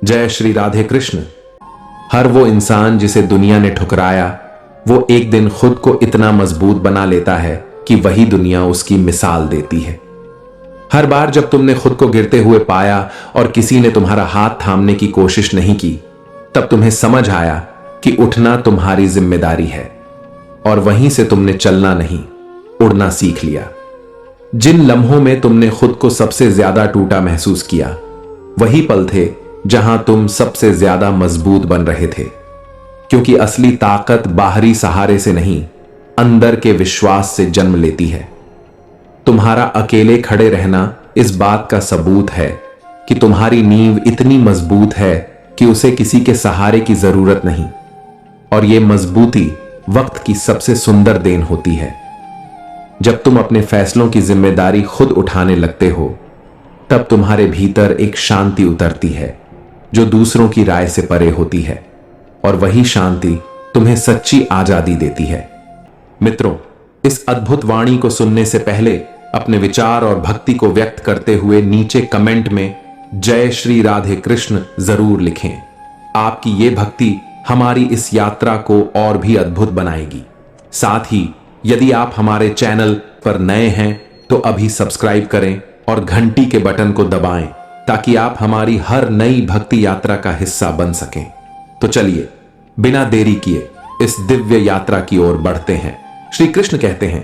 जय श्री राधे कृष्ण। हर वो इंसान जिसे दुनिया ने ठुकराया, वो एक दिन खुद को इतना मजबूत बना लेता है कि वही दुनिया उसकी मिसाल देती है। हर बार जब तुमने खुद को गिरते हुए पाया और किसी ने तुम्हारा हाथ थामने की कोशिश नहीं की, तब तुम्हें समझ आया कि उठना तुम्हारी जिम्मेदारी है, और वहीं से तुमने चलना नहीं, उड़ना सीख लिया। जिन लम्हों में तुमने खुद को सबसे ज्यादा टूटा महसूस किया, वही पल थे जहां तुम सबसे ज्यादा मजबूत बन रहे थे, क्योंकि असली ताकत बाहरी सहारे से नहीं, अंदर के विश्वास से जन्म लेती है। तुम्हारा अकेले खड़े रहना इस बात का सबूत है कि तुम्हारी नींव इतनी मजबूत है कि उसे किसी के सहारे की जरूरत नहीं, और यह मजबूती वक्त की सबसे सुंदर देन होती है। जब तुम अपने फैसलों की जिम्मेदारी खुद उठाने लगते हो, तब तुम्हारे भीतर एक शांति उतरती है जो दूसरों की राय से परे होती है, और वही शांति तुम्हें सच्ची आजादी देती है। मित्रों, इस अद्भुत वाणी को सुनने से पहले अपने विचार और भक्ति को व्यक्त करते हुए नीचे कमेंट में जय श्री राधे कृष्ण जरूर लिखें। आपकी ये भक्ति हमारी इस यात्रा को और भी अद्भुत बनाएगी। साथ ही यदि आप हमारे चैनल पर नए हैं तो अभी सब्सक्राइब करें और घंटी के बटन को दबाएं, ताकि आप हमारी हर नई भक्ति यात्रा का हिस्सा बन सकें। तो चलिए बिना देरी किए इस दिव्य यात्रा की ओर बढ़ते हैं। श्री कृष्ण कहते हैं,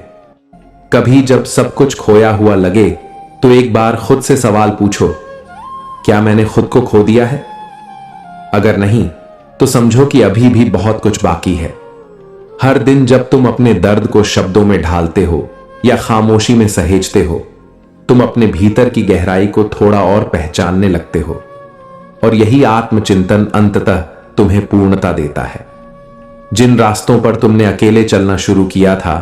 कभी जब सब कुछ खोया हुआ लगे तो एक बार खुद से सवाल पूछो, क्या मैंने खुद को खो दिया है? अगर नहीं तो समझो कि अभी भी बहुत कुछ बाकी है। हर दिन जब तुम अपने दर्द को शब्दों में ढालते हो या खामोशी में सहेजते हो, तुम अपने भीतर की गहराई को थोड़ा और पहचानने लगते हो, और यही आत्मचिंतन अंततः तुम्हें पूर्णता देता है। जिन रास्तों पर तुमने अकेले चलना शुरू किया था,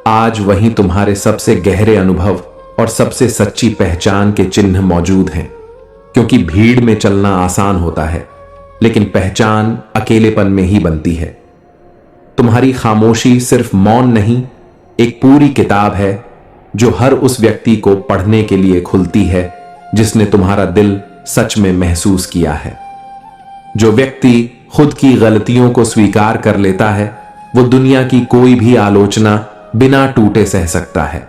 आज वहीं तुम्हारे सबसे गहरे अनुभव और सबसे सच्ची पहचान के चिन्ह मौजूद हैं। क्योंकि भीड़ में चलना आसान होता है, लेकिन पहचान अकेलेपन में ही बनती है। तुम्हारी खामोशी सिर्फ मौन नहीं, एक पूरी किताब है जो हर उस व्यक्ति को पढ़ने के लिए खुलती है जिसने तुम्हारा दिल सच में महसूस किया है। जो व्यक्ति खुद की गलतियों को स्वीकार कर लेता है, वो दुनिया की कोई भी आलोचना बिना टूटे सह सकता है,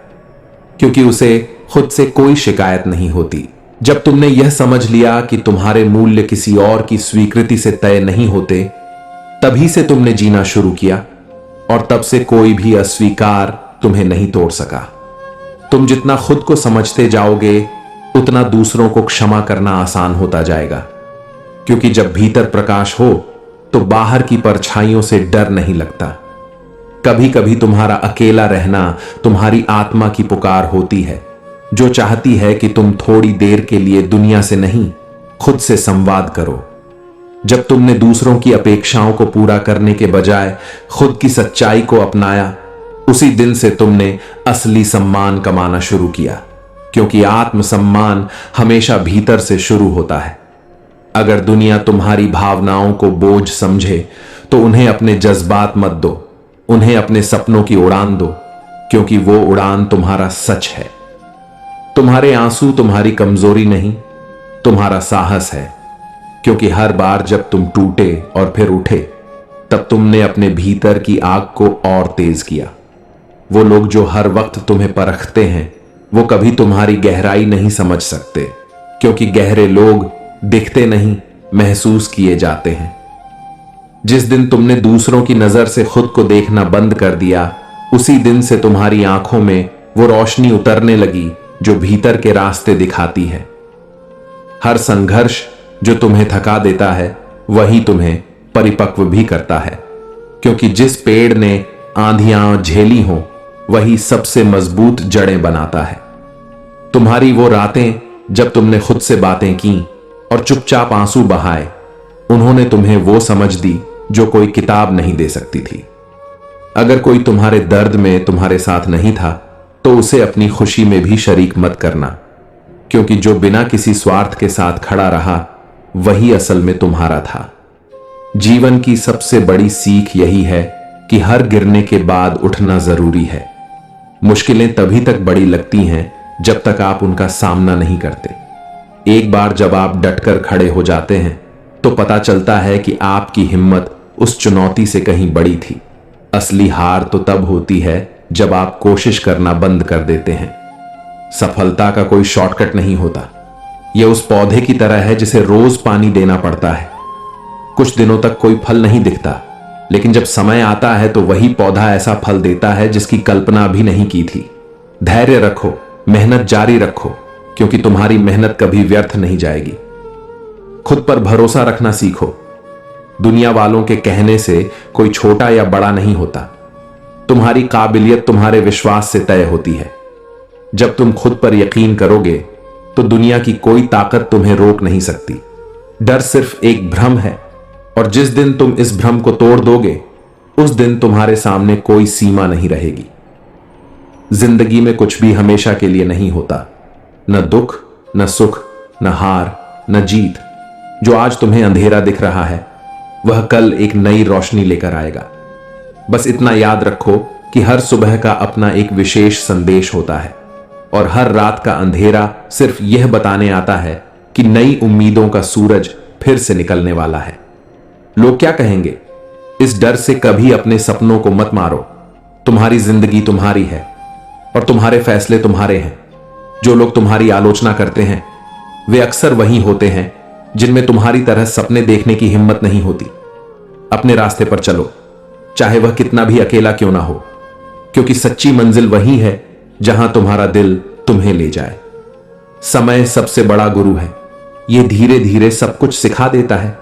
क्योंकि उसे खुद से कोई शिकायत नहीं होती। जब तुमने यह समझ लिया कि तुम्हारे मूल्य किसी और की स्वीकृति से तय नहीं होते, तभी से तुमने जीना शुरू किया, और तब से कोई भी अस्वीकार तुम्हें नहीं तोड़ सका। तुम जितना खुद को समझते जाओगे, उतना दूसरों को क्षमा करना आसान होता जाएगा, क्योंकि जब भीतर प्रकाश हो तो बाहर की परछाइयों से डर नहीं लगता। कभी कभी तुम्हारा अकेला रहना तुम्हारी आत्मा की पुकार होती है, जो चाहती है कि तुम थोड़ी देर के लिए दुनिया से नहीं, खुद से संवाद करो। जब तुमने दूसरों की अपेक्षाओं को पूरा करने के बजाय खुद की सच्चाई को अपनाया, उसी दिन से तुमने असली सम्मान कमाना शुरू किया, क्योंकि आत्मसम्मान हमेशा भीतर से शुरू होता है। अगर दुनिया तुम्हारी भावनाओं को बोझ समझे तो उन्हें अपने जज्बात मत दो, उन्हें अपने सपनों की उड़ान दो, क्योंकि वो उड़ान तुम्हारा सच है। तुम्हारे आंसू तुम्हारी कमजोरी नहीं, तुम्हारा साहस है, क्योंकि हर बार जब तुम टूटे और फिर उठे, तब तुमने अपने भीतर की आग को और तेज किया। वो लोग जो हर वक्त तुम्हें परखते हैं, वो कभी तुम्हारी गहराई नहीं समझ सकते, क्योंकि गहरे लोग दिखते नहीं, महसूस किए जाते हैं। जिस दिन तुमने दूसरों की नजर से खुद को देखना बंद कर दिया, उसी दिन से तुम्हारी आंखों में वो रोशनी उतरने लगी जो भीतर के रास्ते दिखाती है। हर संघर्ष जो तुम्हें थका देता है, वही तुम्हें परिपक्व भी करता है, क्योंकि जिस पेड़ ने आंधियां झेली हों, वही सबसे मजबूत जड़ें बनाता है। तुम्हारी वो रातें जब तुमने खुद से बातें की और चुपचाप आंसू बहाए, उन्होंने तुम्हें वो समझ दी जो कोई किताब नहीं दे सकती थी। अगर कोई तुम्हारे दर्द में तुम्हारे साथ नहीं था, तो उसे अपनी खुशी में भी शरीक मत करना, क्योंकि जो बिना किसी स्वार्थ के साथ खड़ा रहा, वही असल में तुम्हारा था। जीवन की सबसे बड़ी सीख यही है कि हर गिरने के बाद उठना जरूरी है। मुश्किलें तभी तक बड़ी लगती हैं जब तक आप उनका सामना नहीं करते। एक बार जब आप डटकर खड़े हो जाते हैं, तो पता चलता है कि आपकी हिम्मत उस चुनौती से कहीं बड़ी थी। असली हार तो तब होती है जब आप कोशिश करना बंद कर देते हैं। सफलता का कोई शॉर्टकट नहीं होता। यह उस पौधे की तरह है जिसे रोज पानी देना पड़ता है। कुछ दिनों तक कोई फल नहीं दिखता, लेकिन जब समय आता है तो वही पौधा ऐसा फल देता है जिसकी कल्पना भी नहीं की थी। धैर्य रखो, मेहनत जारी रखो, क्योंकि तुम्हारी मेहनत कभी व्यर्थ नहीं जाएगी। खुद पर भरोसा रखना सीखो। दुनिया वालों के कहने से कोई छोटा या बड़ा नहीं होता। तुम्हारी काबिलियत तुम्हारे विश्वास से तय होती है। जब तुम खुद पर यकीन करोगे तो दुनिया की कोई ताकत तुम्हें रोक नहीं सकती। डर सिर्फ एक भ्रम है, और जिस दिन तुम इस भ्रम को तोड़ दोगे उस दिन तुम्हारे सामने कोई सीमा नहीं रहेगी। जिंदगी में कुछ भी हमेशा के लिए नहीं होता। न दुख, न सुख, न हार, न जीत। जो आज तुम्हें अंधेरा दिख रहा है वह कल एक नई रोशनी लेकर आएगा। बस इतना याद रखो कि हर सुबह का अपना एक विशेष संदेश होता है, और हर रात का अंधेरा सिर्फ यह बताने आता है कि नई उम्मीदों का सूरज फिर से निकलने वाला है। लोग क्या कहेंगे, इस डर से कभी अपने सपनों को मत मारो। तुम्हारी जिंदगी तुम्हारी है और तुम्हारे फैसले तुम्हारे हैं। जो लोग तुम्हारी आलोचना करते हैं वे अक्सर वही होते हैं जिनमें तुम्हारी तरह सपने देखने की हिम्मत नहीं होती। अपने रास्ते पर चलो, चाहे वह कितना भी अकेला क्यों ना हो, क्योंकि सच्ची मंजिल वही है जहां तुम्हारा दिल तुम्हें ले जाए। समय सबसे बड़ा गुरु है। यह धीरे धीरे सब कुछ सिखा देता है।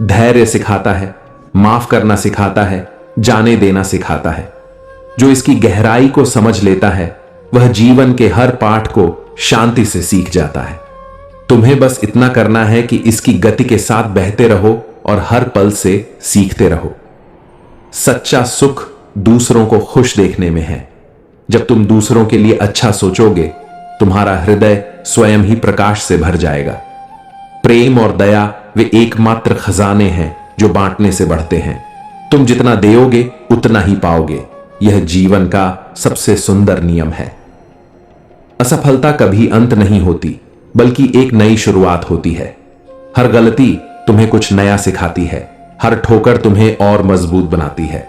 धैर्य सिखाता है, माफ करना सिखाता है, जाने देना सिखाता है। जो इसकी गहराई को समझ लेता है वह जीवन के हर पाठ को शांति से सीख जाता है। तुम्हें बस इतना करना है कि इसकी गति के साथ बहते रहो और हर पल से सीखते रहो। सच्चा सुख दूसरों को खुश देखने में है। जब तुम दूसरों के लिए अच्छा सोचोगे तुम्हारा हृदय स्वयं ही प्रकाश से भर जाएगा। प्रेम और दया वे एकमात्र खजाने हैं जो बांटने से बढ़ते हैं। तुम जितना दोगे उतना ही पाओगे। यह जीवन का सबसे सुंदर नियम है। असफलता कभी अंत नहीं होती, बल्कि एक नई शुरुआत होती है। हर गलती तुम्हें कुछ नया सिखाती है। हर ठोकर तुम्हें और मजबूत बनाती है।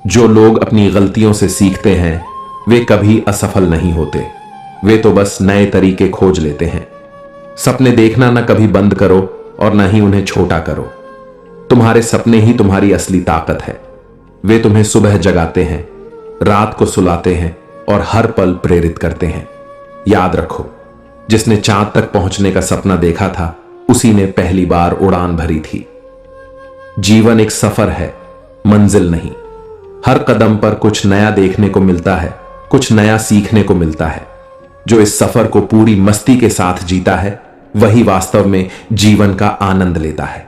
जो लोग अपनी गलतियों से सीखते हैं वे कभी असफल नहीं होते। वे तो बस नए तरीके खोज लेते हैं। सपने देखना न कभी बंद करो और न ही उन्हें छोटा करो। तुम्हारे सपने ही तुम्हारी असली ताकत है। वे तुम्हें सुबह जगाते हैं, रात को सुलाते हैं और हर पल प्रेरित करते हैं। याद रखो, जिसने चांद तक पहुंचने का सपना देखा था उसी ने पहली बार उड़ान भरी थी। जीवन एक सफर है, मंजिल नहीं। हर कदम पर कुछ नया देखने को मिलता है, कुछ नया सीखने को मिलता है। जो इस सफर को पूरी मस्ती के साथ जीता है वही वास्तव में जीवन का आनंद लेता है।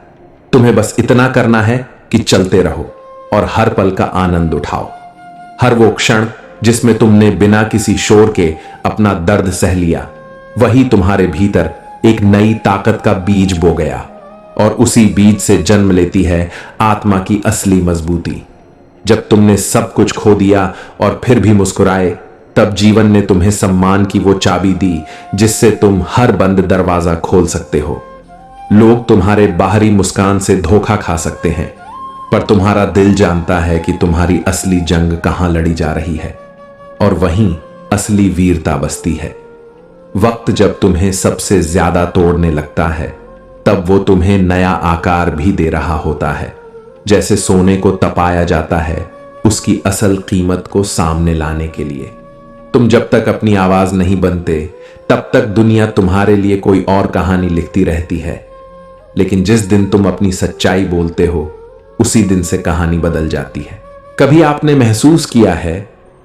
तुम्हें बस इतना करना है कि चलते रहो और हर पल का आनंद उठाओ। हर वो क्षण जिसमें तुमने बिना किसी शोर के अपना दर्द सह लिया, वही तुम्हारे भीतर एक नई ताकत का बीज बो गया, और उसी बीज से जन्म लेती है आत्मा की असली मजबूती। जब तुमने सब कुछ खो दिया और फिर भी मुस्कुराए, तब जीवन ने तुम्हें सम्मान की वो चाबी दी जिससे तुम हर बंद दरवाजा खोल सकते हो। लोग तुम्हारे बाहरी मुस्कान से धोखा खा सकते हैं, पर तुम्हारा दिल जानता है कि तुम्हारी असली जंग कहां लड़ी जा रही है, और वहीं असली वीरता बसती है। वक्त जब तुम्हें सबसे ज्यादा तोड़ने लगता है तब वो तुम्हें नया आकार भी दे रहा होता है। जैसे सोने को तपाया जाता है उसकी असल कीमत को सामने लाने के लिए। तुम जब तक अपनी आवाज नहीं बनते तब तक दुनिया तुम्हारे लिए कोई और कहानी लिखती रहती है, लेकिन जिस दिन तुम अपनी सच्चाई बोलते हो उसी दिन से कहानी बदल जाती है। कभी आपने महसूस किया है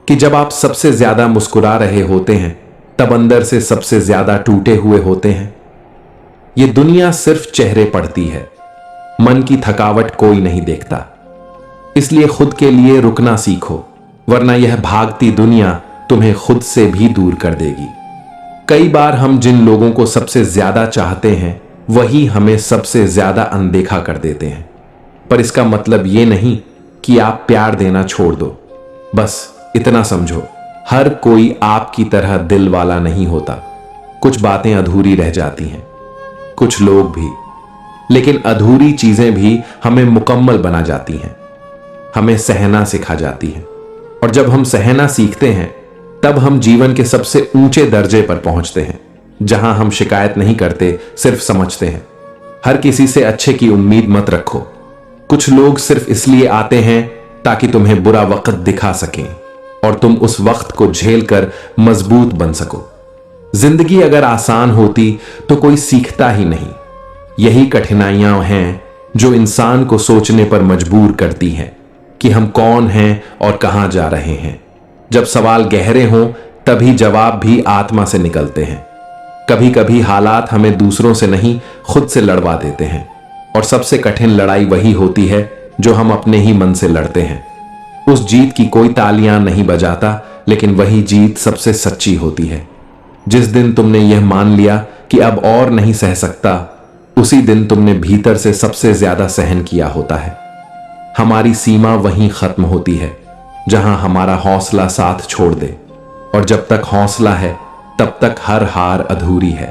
कि जब आप सबसे ज्यादा मुस्कुरा रहे होते हैं तब अंदर से सबसे ज्यादा टूटे हुए होते हैं? ये दुनिया सिर्फ चेहरे पढ़ती है, मन की थकावट कोई नहीं देखता। इसलिए खुद के लिए रुकना सीखो, वरना यह भागती दुनिया तुम्हें खुद से भी दूर कर देगी। कई बार हम जिन लोगों को सबसे ज्यादा चाहते हैं वही हमें सबसे ज्यादा अनदेखा कर देते हैं, पर इसका मतलब यह नहीं कि आप प्यार देना छोड़ दो। बस इतना समझो, हर कोई आपकी तरह दिल वाला नहीं होता। कुछ बातें अधूरी रह जाती हैं, कुछ लोग भी। लेकिन अधूरी चीजें भी हमें मुकम्मल बना जाती हैं, हमें सहना सिखा जाती हैं। और जब हम सहना सीखते हैं तब हम जीवन के सबसे ऊंचे दर्जे पर पहुंचते हैं, जहां हम शिकायत नहीं करते, सिर्फ समझते हैं। हर किसी से अच्छे की उम्मीद मत रखो। कुछ लोग सिर्फ इसलिए आते हैं ताकि तुम्हें बुरा वक्त दिखा सकें और तुम उस वक्त को झेल कर मजबूत बन सको। जिंदगी अगर आसान होती तो कोई सीखता ही नहीं। यही कठिनाइयां हैं जो इंसान को सोचने पर मजबूर करती हैं कि हम कौन हैं और कहां जा रहे हैं। जब सवाल गहरे हों तभी जवाब भी आत्मा से निकलते हैं। कभी कभी हालात हमें दूसरों से नहीं, खुद से लड़वा देते हैं, और सबसे कठिन लड़ाई वही होती है जो हम अपने ही मन से लड़ते हैं। उस जीत की कोई तालियां नहीं बजाता, लेकिन वही जीत सबसे सच्ची होती है। जिस दिन तुमने यह मान लिया कि अब और नहीं सह सकता, उसी दिन तुमने भीतर से सबसे ज्यादा सहन किया होता है। हमारी सीमा वहीं खत्म होती है जहां हमारा हौसला साथ छोड़ दे, और जब तक हौसला है तब तक हर हार अधूरी है।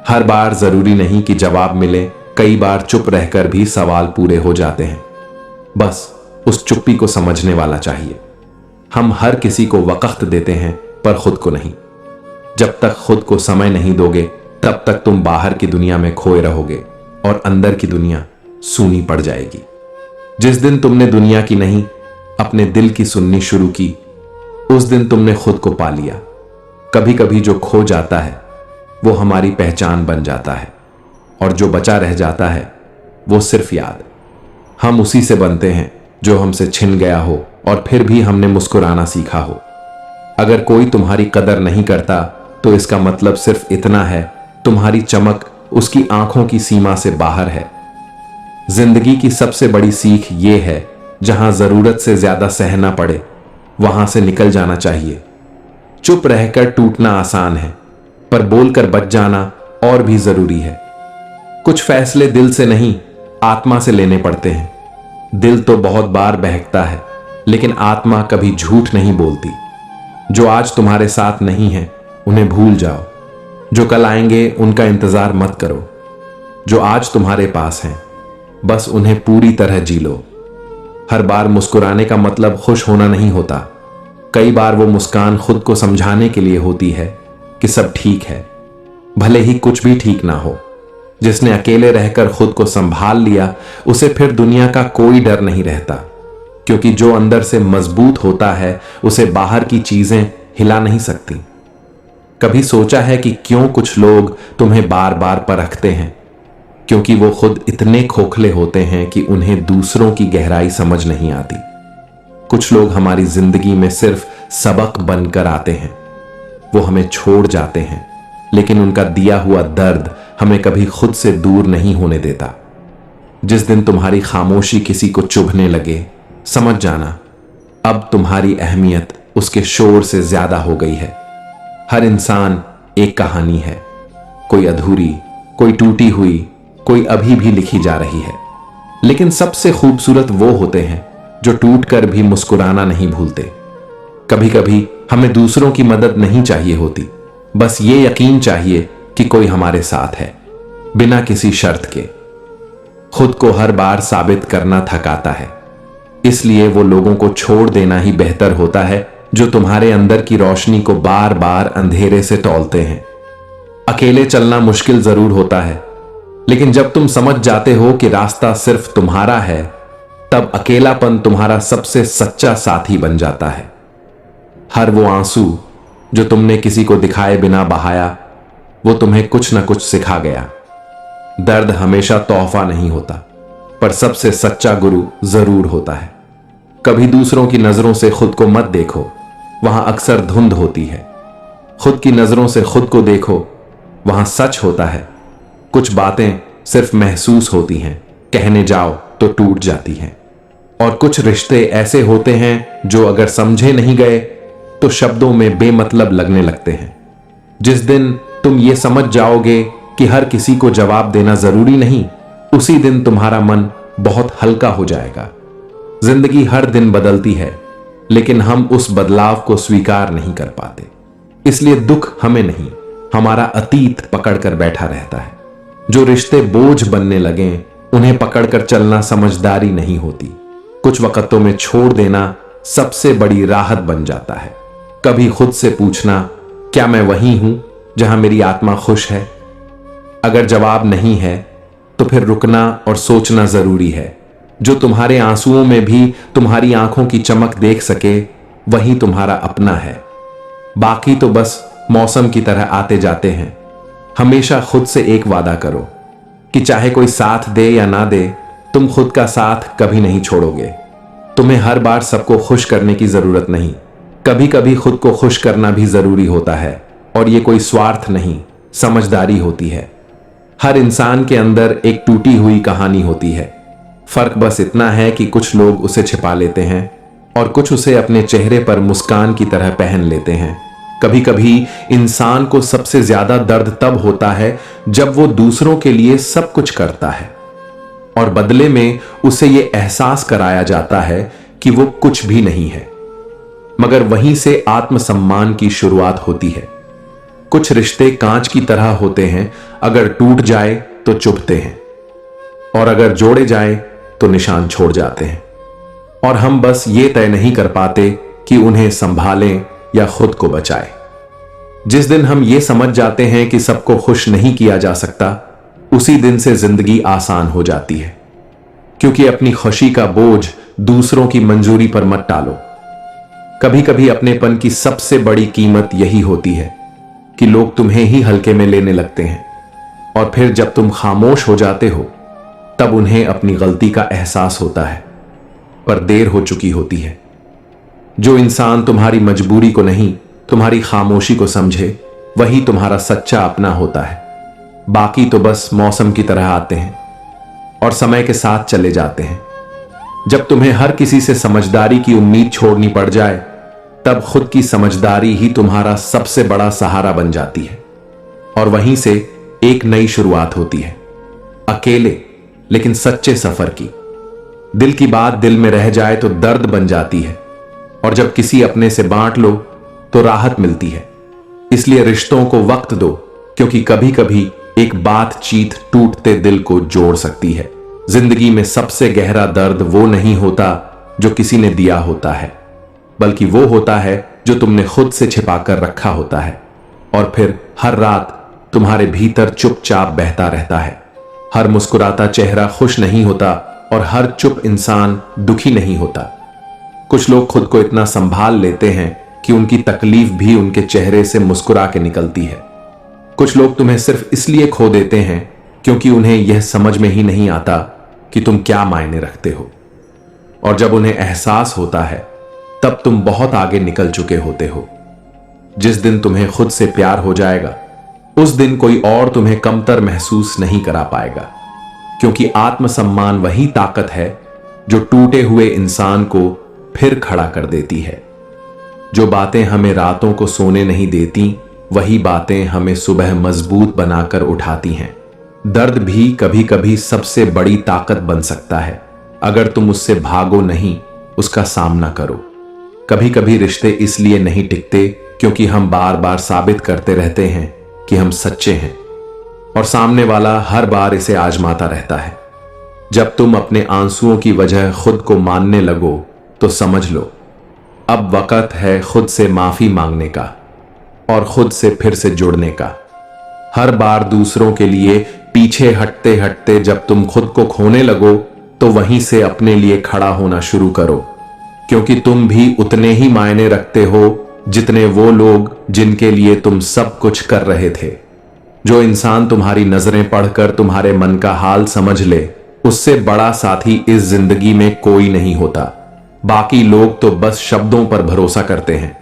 हर बार जरूरी नहीं कि जवाब मिले, कई बार चुप रहकर भी सवाल पूरे हो जाते हैं। बस उस चुप्पी को समझने वाला चाहिए। हम हर किसी को वक्त देते हैं, पर खुद को नहीं। जब तक खुद को समय नहीं दोगे तब तक तुम बाहर की दुनिया में खोए रहोगे और अंदर की दुनिया सूनी पड़ जाएगी। जिस दिन तुमने दुनिया की नहीं, अपने दिल की सुननी शुरू की, उस दिन तुमने खुद को पा लिया। कभी कभी जो खो जाता है वो हमारी पहचान बन जाता है, और जो बचा रह जाता है वो सिर्फ याद। हम उसी से बनते हैं जो हमसे छिन गया हो और फिर भी हमने मुस्कुराना सीखा हो। अगर कोई तुम्हारी कदर नहीं करता तो इसका मतलब सिर्फ इतना है, तुम्हारी चमक उसकी आंखों की सीमा से बाहर है। जिंदगी की सबसे बड़ी सीख ये है, जहां जरूरत से ज्यादा सहना पड़े वहां से निकल जाना चाहिए। चुप रहकर टूटना आसान है, पर बोलकर बच जाना और भी जरूरी है। कुछ फैसले दिल से नहीं, आत्मा से लेने पड़ते हैं। दिल तो बहुत बार बहकता है, लेकिन आत्मा कभी झूठ नहीं बोलती। जो आज तुम्हारे साथ नहीं है उन्हें भूल जाओ। जो कल आएंगे उनका इंतजार मत करो। जो आज तुम्हारे पास हैं बस उन्हें पूरी तरह जी लो। हर बार मुस्कुराने का मतलब खुश होना नहीं होता। कई बार वो मुस्कान खुद को समझाने के लिए होती है कि सब ठीक है, भले ही कुछ भी ठीक ना हो। जिसने अकेले रहकर खुद को संभाल लिया उसे फिर दुनिया का कोई डर नहीं रहता, क्योंकि जो अंदर से मजबूत होता है उसे बाहर की चीजें हिला नहीं सकती। कभी सोचा है कि क्यों कुछ लोग तुम्हें बार बार परखते हैं? क्योंकि वो खुद इतने खोखले होते हैं कि उन्हें दूसरों की गहराई समझ नहीं आती। कुछ लोग हमारी जिंदगी में सिर्फ सबक बनकर आते हैं। वो हमें छोड़ जाते हैं, लेकिन उनका दिया हुआ दर्द हमें कभी खुद से दूर नहीं होने देता। जिस दिन तुम्हारी खामोशी किसी को चुभने लगे, समझ जाना अब तुम्हारी अहमियत उसके शोर से ज्यादा हो गई है। हर इंसान एक कहानी है, कोई अधूरी, कोई टूटी हुई, कोई अभी भी लिखी जा रही है। लेकिन सबसे खूबसूरत वो होते हैं जो टूटकर भी मुस्कुराना नहीं भूलते। कभी कभी हमें दूसरों की मदद नहीं चाहिए होती, बस ये यकीन चाहिए कि कोई हमारे साथ है, बिना किसी शर्त के। खुद को हर बार साबित करना थकाता है, इसलिए वो लोगों को छोड़ देना ही बेहतर होता है जो तुम्हारे अंदर की रोशनी को बार बार अंधेरे से तौलते हैं। अकेले चलना मुश्किल जरूर होता है, लेकिन जब तुम समझ जाते हो कि रास्ता सिर्फ तुम्हारा है, तब अकेलापन तुम्हारा सबसे सच्चा साथी बन जाता है। हर वो आंसू जो तुमने किसी को दिखाए बिना बहाया, वो तुम्हें कुछ ना कुछ सिखा गया। दर्द हमेशा तोहफा नहीं होता, पर सबसे सच्चा गुरु जरूर होता है। कभी दूसरों की नजरों से खुद को मत देखो, वहां अक्सर धुंध होती है। खुद की नजरों से खुद को देखो, वहां सच होता है। कुछ बातें सिर्फ महसूस होती हैं, कहने जाओ तो टूट जाती हैं। और कुछ रिश्ते ऐसे होते हैं जो अगर समझे नहीं गए तो शब्दों में बेमतलब लगने लगते हैं। जिस दिन तुम ये समझ जाओगे कि हर किसी को जवाब देना जरूरी नहीं, उसी दिन तुम्हारा मन बहुत हल्का हो जाएगा। जिंदगी हर दिन बदलती है, लेकिन हम उस बदलाव को स्वीकार नहीं कर पाते। इसलिए दुख हमें नहीं, हमारा अतीत पकड़ कर बैठा रहता है। जो रिश्ते बोझ बनने लगे उन्हें पकड़कर चलना समझदारी नहीं होती। कुछ वक्तों में छोड़ देना सबसे बड़ी राहत बन जाता है। कभी खुद से पूछना, क्या मैं वही हूं जहां मेरी आत्मा खुश है? अगर जवाब नहीं है तो फिर रुकना और सोचना जरूरी है। जो तुम्हारे आंसुओं में भी तुम्हारी आंखों की चमक देख सके वही तुम्हारा अपना है। बाकी तो बस मौसम की तरह आते जाते हैं। हमेशा खुद से एक वादा करो कि चाहे कोई साथ दे या ना दे, तुम खुद का साथ कभी नहीं छोड़ोगे। तुम्हें हर बार सबको खुश करने की जरूरत नहीं। कभी कभी खुद को खुश करना भी जरूरी होता है, और ये कोई स्वार्थ नहीं, समझदारी होती है। हर इंसान के अंदर एक टूटी हुई कहानी होती है। फर्क बस इतना है कि कुछ लोग उसे छिपा लेते हैं और कुछ उसे अपने चेहरे पर मुस्कान की तरह पहन लेते हैं। कभी कभी इंसान को सबसे ज्यादा दर्द तब होता है जब वो दूसरों के लिए सब कुछ करता है और बदले में उसे ये एहसास कराया जाता है कि वो कुछ भी नहीं है। मगर वहीं से आत्मसम्मान की शुरुआत होती है। कुछ रिश्ते कांच की तरह होते हैं, अगर टूट जाए तो चुभते हैं और अगर जोड़े जाए तो निशान छोड़ जाते हैं। और हम बस ये तय नहीं कर पाते कि उन्हें संभालें या खुद को बचाएं। जिस दिन हम ये समझ जाते हैं कि सबको खुश नहीं किया जा सकता, उसी दिन से जिंदगी आसान हो जाती है। क्योंकि अपनी खुशी का बोझ दूसरों की मंजूरी पर मत डालो। कभी कभी अपनेपन की सबसे बड़ी कीमत यही होती है कि लोग तुम्हें ही हल्के में लेने लगते हैं, और फिर जब तुम खामोश हो जाते हो तब उन्हें अपनी गलती का एहसास होता है, पर देर हो चुकी होती है। जो इंसान तुम्हारी मजबूरी को नहीं, तुम्हारी खामोशी को समझे, वही तुम्हारा सच्चा अपना होता है। बाकी तो बस मौसम की तरह आते हैं और समय के साथ चले जाते हैं। जब तुम्हें हर किसी से समझदारी की उम्मीद छोड़नी पड़ जाए, तब खुद की समझदारी ही तुम्हारा सबसे बड़ा सहारा बन जाती है, और वहीं से एक नई शुरुआत होती है, अकेले लेकिन सच्चे सफर की। दिल की बात दिल में रह जाए तो दर्द बन जाती है, और जब किसी अपने से बांट लो तो राहत मिलती है। इसलिए रिश्तों को वक्त दो, क्योंकि कभी कभी एक बातचीत टूटते दिल को जोड़ सकती है। जिंदगी में सबसे गहरा दर्द वो नहीं होता जो किसी ने दिया होता है, बल्कि वो होता है जो तुमने खुद से छिपा कर रखा होता है, और फिर हर रात तुम्हारे भीतर चुपचाप बहता रहता है। हर मुस्कुराता चेहरा खुश नहीं होता और हर चुप इंसान दुखी नहीं होता। कुछ लोग खुद को इतना संभाल लेते हैं कि उनकी तकलीफ भी उनके चेहरे से मुस्कुरा के निकलती है। कुछ लोग तुम्हें सिर्फ इसलिए खो देते हैं क्योंकि उन्हें यह समझ में ही नहीं आता कि तुम क्या मायने रखते हो, और जब उन्हें एहसास होता है तब तुम बहुत आगे निकल चुके होते हो। जिस दिन तुम्हें खुद से प्यार हो जाएगा, उस दिन कोई और तुम्हें कमतर महसूस नहीं करा पाएगा, क्योंकि आत्मसम्मान वही ताकत है जो टूटे हुए इंसान को फिर खड़ा कर देती है। जो बातें हमें रातों को सोने नहीं देती, वही बातें हमें सुबह मजबूत बनाकर उठाती हैं। दर्द भी कभी कभी सबसे बड़ी ताकत बन सकता है, अगर तुम उससे भागो नहीं, उसका सामना करो। कभी कभी रिश्ते इसलिए नहीं टिकते क्योंकि हम बार बार साबित करते रहते हैं कि हम सच्चे हैं, और सामने वाला हर बार इसे आजमाता रहता है। जब तुम अपने आंसुओं की वजह खुद को मानने लगो तो समझ लो अब वक्त है खुद से माफी मांगने का और खुद से फिर से जुड़ने का। हर बार दूसरों के लिए पीछे हटते हटते जब तुम खुद को खोने लगो तो वहीं से अपने लिए खड़ा होना शुरू करो, क्योंकि तुम भी उतने ही मायने रखते हो जितने वो लोग जिनके लिए तुम सब कुछ कर रहे थे। जो इंसान तुम्हारी नजरें पढ़कर तुम्हारे मन का हाल समझ ले, उससे बड़ा साथी इस जिंदगी में कोई नहीं होता। बाकी लोग तो बस शब्दों पर भरोसा करते हैं।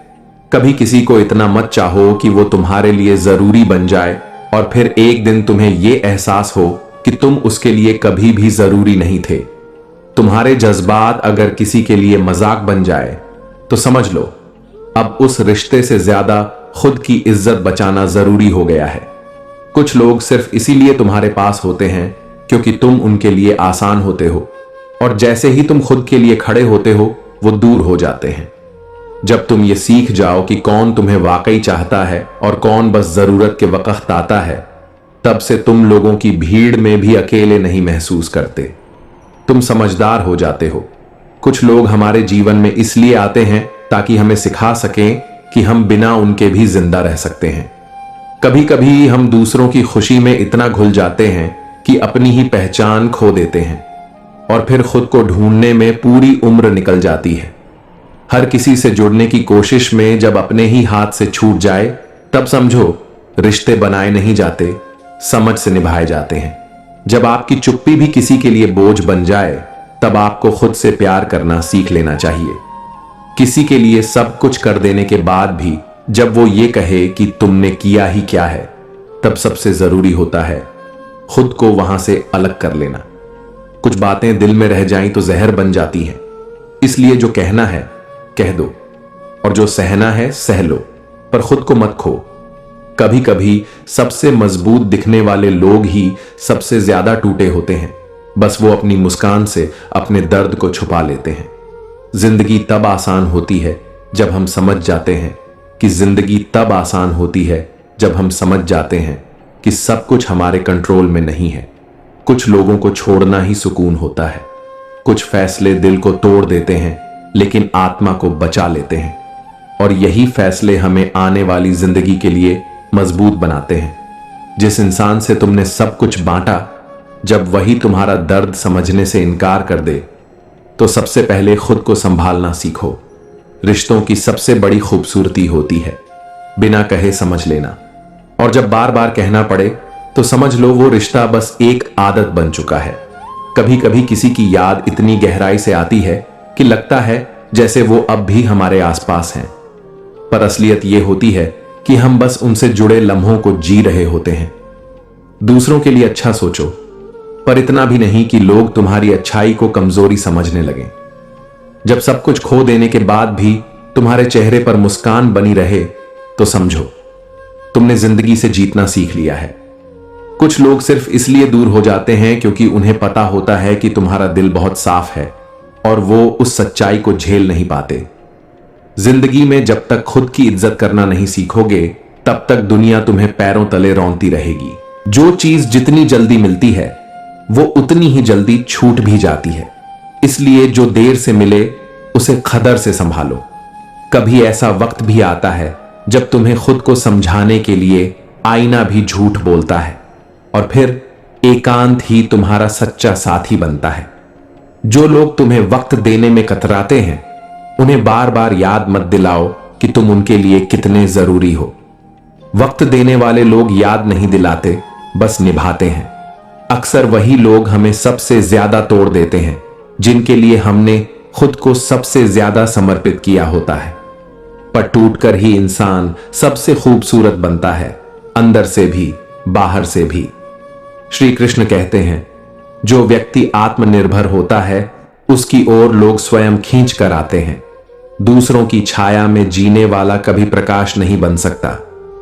कभी किसी को इतना मत चाहो कि वो तुम्हारे लिए जरूरी बन जाए और फिर एक दिन तुम्हें ये एहसास हो कि तुम उसके लिए कभी भी जरूरी नहीं थे। तुम्हारे जज्बात अगर किसी के लिए मजाक बन जाए तो समझ लो अब उस रिश्ते से ज्यादा खुद की इज्जत बचाना जरूरी हो गया है। कुछ लोग सिर्फ इसीलिए तुम्हारे पास होते हैं क्योंकि तुम उनके लिए आसान होते हो, और जैसे ही तुम खुद के लिए खड़े होते हो वो दूर हो जाते हैं। जब तुम ये सीख जाओ कि कौन तुम्हें वाकई चाहता है और कौन बस जरूरत के वक्त आता है, तब से तुम लोगों की भीड़ में भी अकेले नहीं महसूस करते। तुम समझदार हो जाते हो। कुछ लोग हमारे जीवन में इसलिए आते हैं ताकि हमें सिखा सकें कि हम बिना उनके भी जिंदा रह सकते हैं। कभी कभी हम दूसरों की खुशी में इतना घुल जाते हैं कि अपनी ही पहचान खो देते हैं और फिर खुद को ढूंढने में पूरी उम्र निकल जाती है। हर किसी से जुड़ने की कोशिश में जब अपने ही हाथ से छूट जाए तब समझो रिश्ते बनाए नहीं जाते, समझ से निभाए जाते हैं। जब आपकी चुप्पी भी किसी के लिए बोझ बन जाए तब आपको खुद से प्यार करना सीख लेना चाहिए। किसी के लिए सब कुछ कर देने के बाद भी जब वो ये कहे कि तुमने किया ही क्या है, तब सबसे जरूरी होता है खुद को वहां से अलग कर लेना। कुछ बातें दिल में रह जाएं तो जहर बन जाती हैं, इसलिए जो कहना है कह दो और जो सहना है सह लो, पर खुद को मत खो। कभी कभी सबसे मजबूत दिखने वाले लोग ही सबसे ज्यादा टूटे होते हैं, बस वो अपनी मुस्कान से अपने दर्द को छुपा लेते हैं। जिंदगी तब आसान होती है जब हम समझ जाते हैं कि जिंदगी तब आसान होती है जब हम समझ जाते हैं कि सब कुछ हमारे कंट्रोल में नहीं है। कुछ लोगों को छोड़ना ही सुकून होता है। कुछ फैसले दिल को तोड़ देते हैं लेकिन आत्मा को बचा लेते हैं, और यही फैसले हमें आने वाली जिंदगी के लिए मजबूत बनाते हैं। जिस इंसान से तुमने सब कुछ बांटा, जब वही तुम्हारा दर्द समझने से इनकार कर दे तो सबसे पहले खुद को संभालना सीखो। रिश्तों की सबसे बड़ी खूबसूरती होती है बिना कहे समझ लेना, और जब बार बार कहना पड़े तो समझ लो वो रिश्ता बस एक आदत बन चुका है। कभी कभी किसी की याद इतनी गहराई से आती है कि लगता है जैसे वो अब भी हमारे आसपास हैं, पर असलियत ये होती है कि हम बस उनसे जुड़े लम्हों को जी रहे होते हैं। दूसरों के लिए अच्छा सोचो, पर इतना भी नहीं कि लोग तुम्हारी अच्छाई को कमजोरी समझने लगें। जब सब कुछ खो देने के बाद भी तुम्हारे चेहरे पर मुस्कान बनी रहे तो समझो तुमने जिंदगी से जीतना सीख लिया है। कुछ लोग सिर्फ इसलिए दूर हो जाते हैं क्योंकि उन्हें पता होता है कि तुम्हारा दिल बहुत साफ है और वो उस सच्चाई को झेल नहीं पाते। जिंदगी में जब तक खुद की इज्जत करना नहीं सीखोगे तब तक दुनिया तुम्हें पैरों तले रौंदती रहेगी। जो चीज जितनी जल्दी मिलती है वो उतनी ही जल्दी छूट भी जाती है, इसलिए जो देर से मिले उसे कदर से संभालो। कभी ऐसा वक्त भी आता है जब तुम्हें खुद को समझाने के लिए आईना भी झूठ बोलता है, और फिर एकांत ही तुम्हारा सच्चा साथी बनता है। जो लोग तुम्हें वक्त देने में कतराते हैं उन्हें बार बार याद मत दिलाओ कि तुम उनके लिए कितने जरूरी हो। वक्त देने वाले लोग याद नहीं दिलाते, बस निभाते हैं। अक्सर वही लोग हमें सबसे ज्यादा तोड़ देते हैं जिनके लिए हमने खुद को सबसे ज्यादा समर्पित किया होता है। पर टूटकर ही इंसान सबसे खूबसूरत बनता है, अंदर से भी बाहर से भी। श्री कृष्ण कहते हैं, जो व्यक्ति आत्मनिर्भर होता है उसकी ओर लोग स्वयं खींच कर आते हैं। दूसरों की छाया में जीने वाला कभी प्रकाश नहीं बन सकता,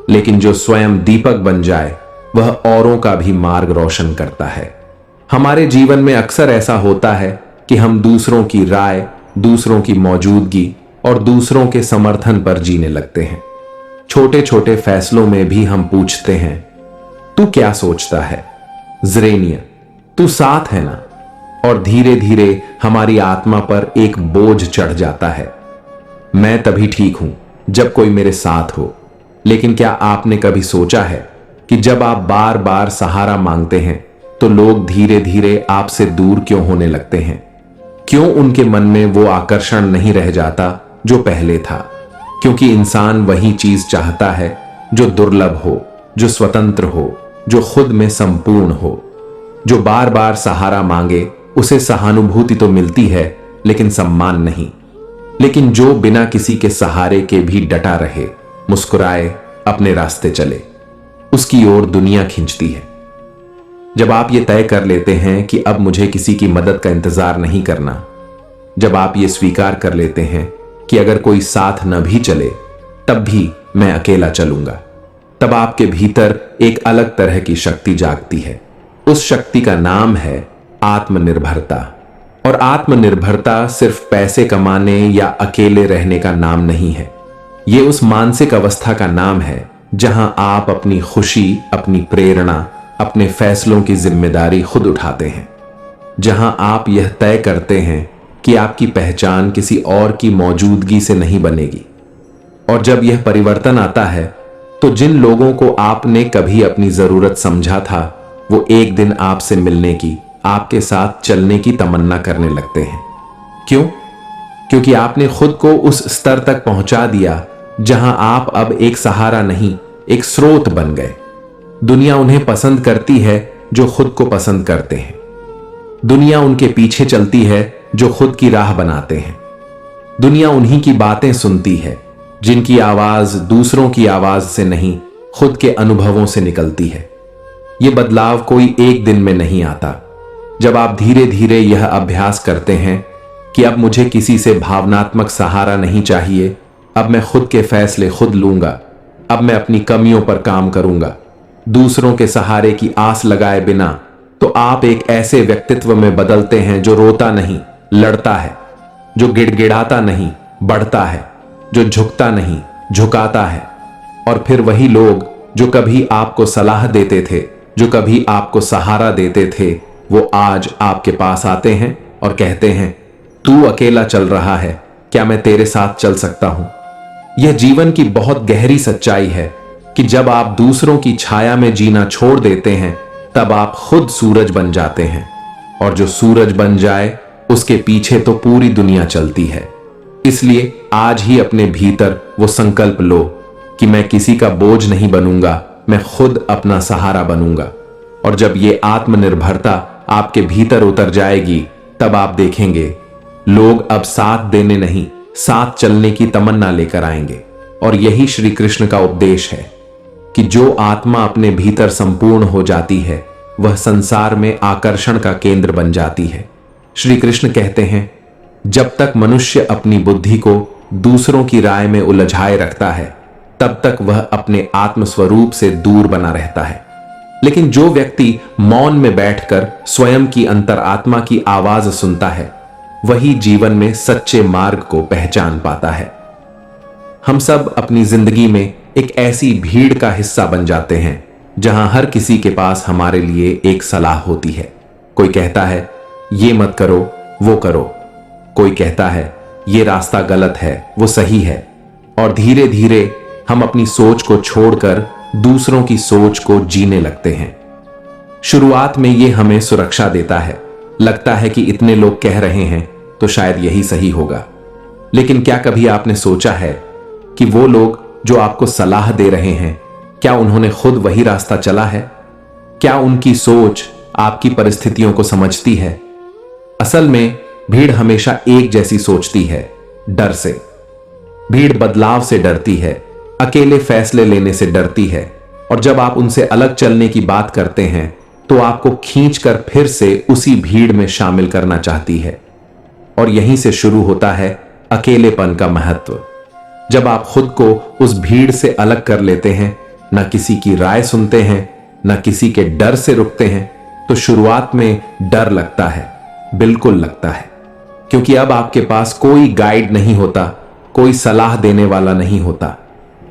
लेकिन जो स्वयं दीपक बन जाए वह औरों का भी मार्ग रोशन करता है। हमारे जीवन में अक्सर ऐसा होता है कि हम दूसरों की राय, दूसरों की मौजूदगी और दूसरों के समर्थन पर जीने लगते हैं। छोटे छोटे फैसलों में भी हम पूछते हैं, तू क्या सोचता है ज़रेनिया, तू साथ है ना? और धीरे धीरे हमारी आत्मा पर एक बोझ चढ़ जाता है। मैं तभी ठीक हूं जब कोई मेरे साथ हो। लेकिन क्या आपने कभी सोचा है कि जब आप बार बार सहारा मांगते हैं तो लोग धीरे धीरे आपसे दूर क्यों होने लगते हैं? क्यों उनके मन में वो आकर्षण नहीं रह जाता जो पहले था? क्योंकि इंसान वही चीज चाहता है जो दुर्लभ हो, जो स्वतंत्र हो, जो खुद में संपूर्ण हो। जो बार बार सहारा मांगे उसे सहानुभूति तो मिलती है लेकिन सम्मान नहीं। लेकिन जो बिना किसी के सहारे के भी डटा रहे, मुस्कुराए, अपने रास्ते चले, उसकी ओर दुनिया खींचती है। जब आप ये तय कर लेते हैं कि अब मुझे किसी की मदद का इंतजार नहीं करना, जब आप ये स्वीकार कर लेते हैं कि अगर कोई साथ न भी चले तब भी मैं अकेला चलूंगा, तब आपके भीतर एक अलग तरह की शक्ति जागती है। उस शक्ति का नाम है आत्मनिर्भरता। और आत्मनिर्भरता सिर्फ पैसे कमाने या अकेले रहने का नाम नहीं है। ये उस मानसिक अवस्था का नाम है जहां आप अपनी खुशी, अपनी प्रेरणा, अपने फैसलों की जिम्मेदारी खुद उठाते हैं, जहां आप यह तय करते हैं कि आपकी पहचान किसी और की मौजूदगी से नहीं बनेगी। और जब यह परिवर्तन आता है तो जिन लोगों को आपने कभी अपनी जरूरत समझा था, वो एक दिन आपसे मिलने की, आपके साथ चलने की तमन्ना करने लगते हैं। क्यों? क्योंकि आपने खुद को उस स्तर तक पहुंचा दिया जहां आप अब एक सहारा नहीं, एक स्रोत बन गए। दुनिया उन्हें पसंद करती है जो खुद को पसंद करते हैं। दुनिया उनके पीछे चलती है जो खुद की राह बनाते हैं। दुनिया उन्हीं की बातें सुनती है जिनकी आवाज दूसरों की आवाज से नहीं, खुद के अनुभवों से निकलती है। यह बदलाव कोई एक दिन में नहीं आता। जब आप धीरे धीरे यह अभ्यास करते हैं कि अब मुझे किसी से भावनात्मक सहारा नहीं चाहिए, अब मैं खुद के फैसले खुद लूंगा, अब मैं अपनी कमियों पर काम करूंगा, दूसरों के सहारे की आस लगाए बिना, तो आप एक ऐसे व्यक्तित्व में बदलते हैं जो रोता नहीं, लड़ता है, जो गिड़गिड़ाता नहीं, बढ़ता है, जो झुकता नहीं, झुकाता है। और फिर वही लोग जो कभी आपको सलाह देते थे, जो कभी आपको सहारा देते थे, वो आज आपके पास आते हैं और कहते हैं, तू अकेला चल रहा है, क्या मैं तेरे साथ चल सकता हूं? यह जीवन की बहुत गहरी सच्चाई है कि जब आप दूसरों की छाया में जीना छोड़ देते हैं, तब आप खुद सूरज बन जाते हैं। और जो सूरज बन जाए, उसके पीछे तो पूरी दुनिया चलती है। इसलिए आज ही अपने भीतर वो संकल्प लो कि मैं किसी का बोझ नहीं बनूंगा, मैं खुद अपना सहारा बनूंगा। और जब ये आत्मनिर्भरता आपके भीतर उतर जाएगी, तब आप देखेंगे लोग अब साथ देने नहीं, साथ चलने की तमन्ना लेकर आएंगे। और यही श्री कृष्ण का उपदेश है कि जो आत्मा अपने भीतर संपूर्ण हो जाती है, वह संसार में आकर्षण का केंद्र बन जाती है। श्री कृष्ण कहते हैं, जब तक मनुष्य अपनी बुद्धि को दूसरों की राय में उलझाए रखता है, तब तक वह अपने आत्म स्वरूप से दूर बना रहता है। लेकिन जो व्यक्ति मौन में बैठकर स्वयं की अंतरात्मा की आवाज सुनता है, वही जीवन में सच्चे मार्ग को पहचान पाता है। हम सब अपनी जिंदगी में एक ऐसी भीड़ का हिस्सा बन जाते हैं जहां हर किसी के पास हमारे लिए एक सलाह होती है। कोई कहता है ये मत करो, वो करो। कोई कहता है ये रास्ता गलत है, वो सही है। और धीरे धीरे हम अपनी सोच को छोड़कर दूसरों की सोच को जीने लगते हैं। शुरुआत में ये हमें सुरक्षा देता है, लगता है कि इतने लोग कह रहे हैं तो शायद यही सही होगा। लेकिन क्या कभी आपने सोचा है कि वो लोग जो आपको सलाह दे रहे हैं, क्या उन्होंने खुद वही रास्ता चला है? क्या उनकी सोच आपकी परिस्थितियों को समझती है? असल में भीड़ हमेशा एक जैसी सोचती है, डर से। भीड़ बदलाव से डरती है, अकेले फैसले लेने से डरती है। और जब आप उनसे अलग चलने की बात करते हैं तो आपको खींचकर फिर से उसी भीड़ में शामिल करना चाहती है। और यहीं से शुरू होता है अकेलेपन का महत्व। जब आप खुद को उस भीड़ से अलग कर लेते हैं, न किसी की राय सुनते हैं, न किसी के डर से रुकते हैं, तो शुरुआत में डर लगता है, बिल्कुल लगता है, क्योंकि अब आपके पास कोई गाइड नहीं होता, कोई सलाह देने वाला नहीं होता।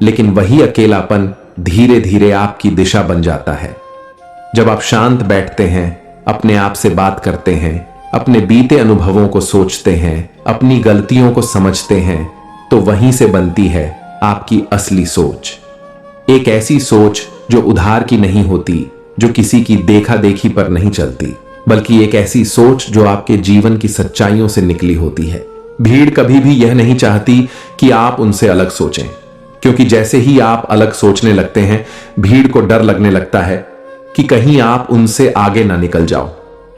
लेकिन वही अकेलापन धीरे धीरे आपकी दिशा बन जाता है। जब आप शांत बैठते हैं, अपने आप से बात करते हैं, अपने बीते अनुभवों को सोचते हैं, अपनी गलतियों को समझते हैं, तो वहीं से बनती है आपकी असली सोच। एक ऐसी सोच जो उधार की नहीं होती, जो किसी की देखा देखी पर नहीं चलती, बल्कि एक ऐसी सोच जो आपके जीवन की सच्चाइयों से निकली होती है। भीड़ कभी भी यह नहीं चाहती कि आप उनसे अलग सोचें, क्योंकि जैसे ही आप अलग सोचने लगते हैं, भीड़ को डर लगने लगता है कि कहीं आप उनसे आगे ना निकल जाओ।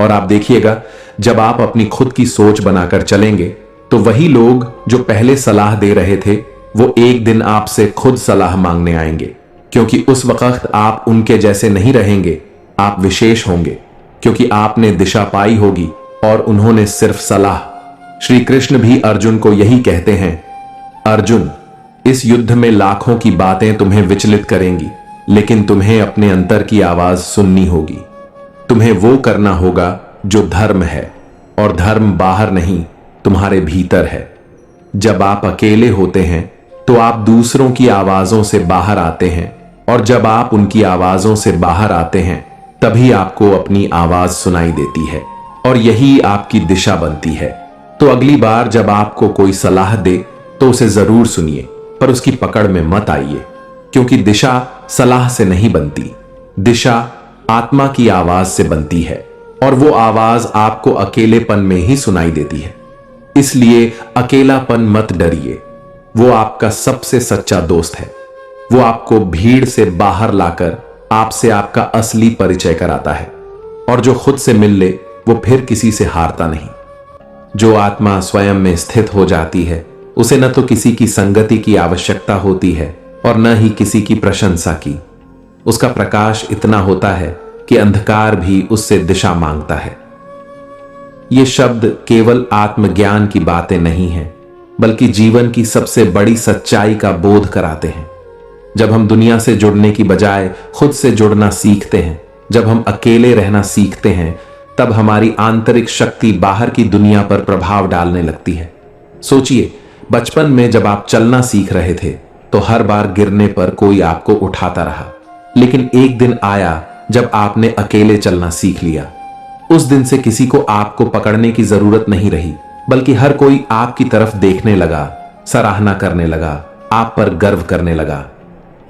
और आप देखिएगा, जब आप अपनी खुद की सोच बनाकर चलेंगे, तो वही लोग जो पहले सलाह दे रहे थे, वो एक दिन आपसे खुद सलाह मांगने आएंगे, क्योंकि उस वक्त आप उनके जैसे नहीं रहेंगे, आप विशेष होंगे, क्योंकि आपने दिशा पाई होगी और उन्होंने सिर्फ सलाह। श्री कृष्ण भी अर्जुन को यही कहते हैं, अर्जुन, इस युद्ध में लाखों की बातें तुम्हें विचलित करेंगी, लेकिन तुम्हें अपने अंतर की आवाज सुननी होगी। तुम्हें वो करना होगा जो धर्म है, और धर्म बाहर नहीं, तुम्हारे भीतर है। जब आप अकेले होते हैं तो आप दूसरों की आवाजों से बाहर आते हैं, और जब आप उनकी आवाजों से बाहर आते हैं तभी आपको अपनी आवाज सुनाई देती है और यही आपकी दिशा बनती है। तो अगली बार जब आपको कोई सलाह दे तो उसे जरूर सुनिए, पर उसकी पकड़ में मत आइए, क्योंकि दिशा सलाह से नहीं बनती, दिशा आत्मा की आवाज से बनती है और वो आवाज आपको अकेलेपन में ही सुनाई देती है। इसलिए अकेलापन मत डरिए, वो आपका सबसे सच्चा दोस्त है। वो आपको भीड़ से बाहर लाकर आपसे आपका असली परिचय कराता है, और जो खुद से मिल ले वो फिर किसी से हारता नहीं। जो आत्मा स्वयं में स्थित हो जाती है उसे न तो किसी की संगति की आवश्यकता होती है और न ही किसी की प्रशंसा की। उसका प्रकाश इतना होता है कि अंधकार भी उससे दिशा मांगता है। ये शब्द केवल आत्मज्ञान की बातें नहीं हैं, बल्कि जीवन की सबसे बड़ी सच्चाई का बोध कराते हैं। जब हम दुनिया से जुड़ने की बजाय खुद से जुड़ना सीखते हैं, जब हम अकेले रहना सीखते हैं, तब हमारी आंतरिक शक्ति बाहर की दुनिया पर प्रभाव डालने लगती है। सोचिए, बचपन में जब आप चलना सीख रहे थे तो हर बार गिरने पर कोई आपको उठाता रहा, लेकिन एक दिन आया जब आपने अकेले चलना सीख लिया। उस दिन से किसी को आपको पकड़ने की जरूरत नहीं रही, बल्कि हर कोई आपकी तरफ देखने लगा, सराहना करने लगा, आप पर गर्व करने लगा।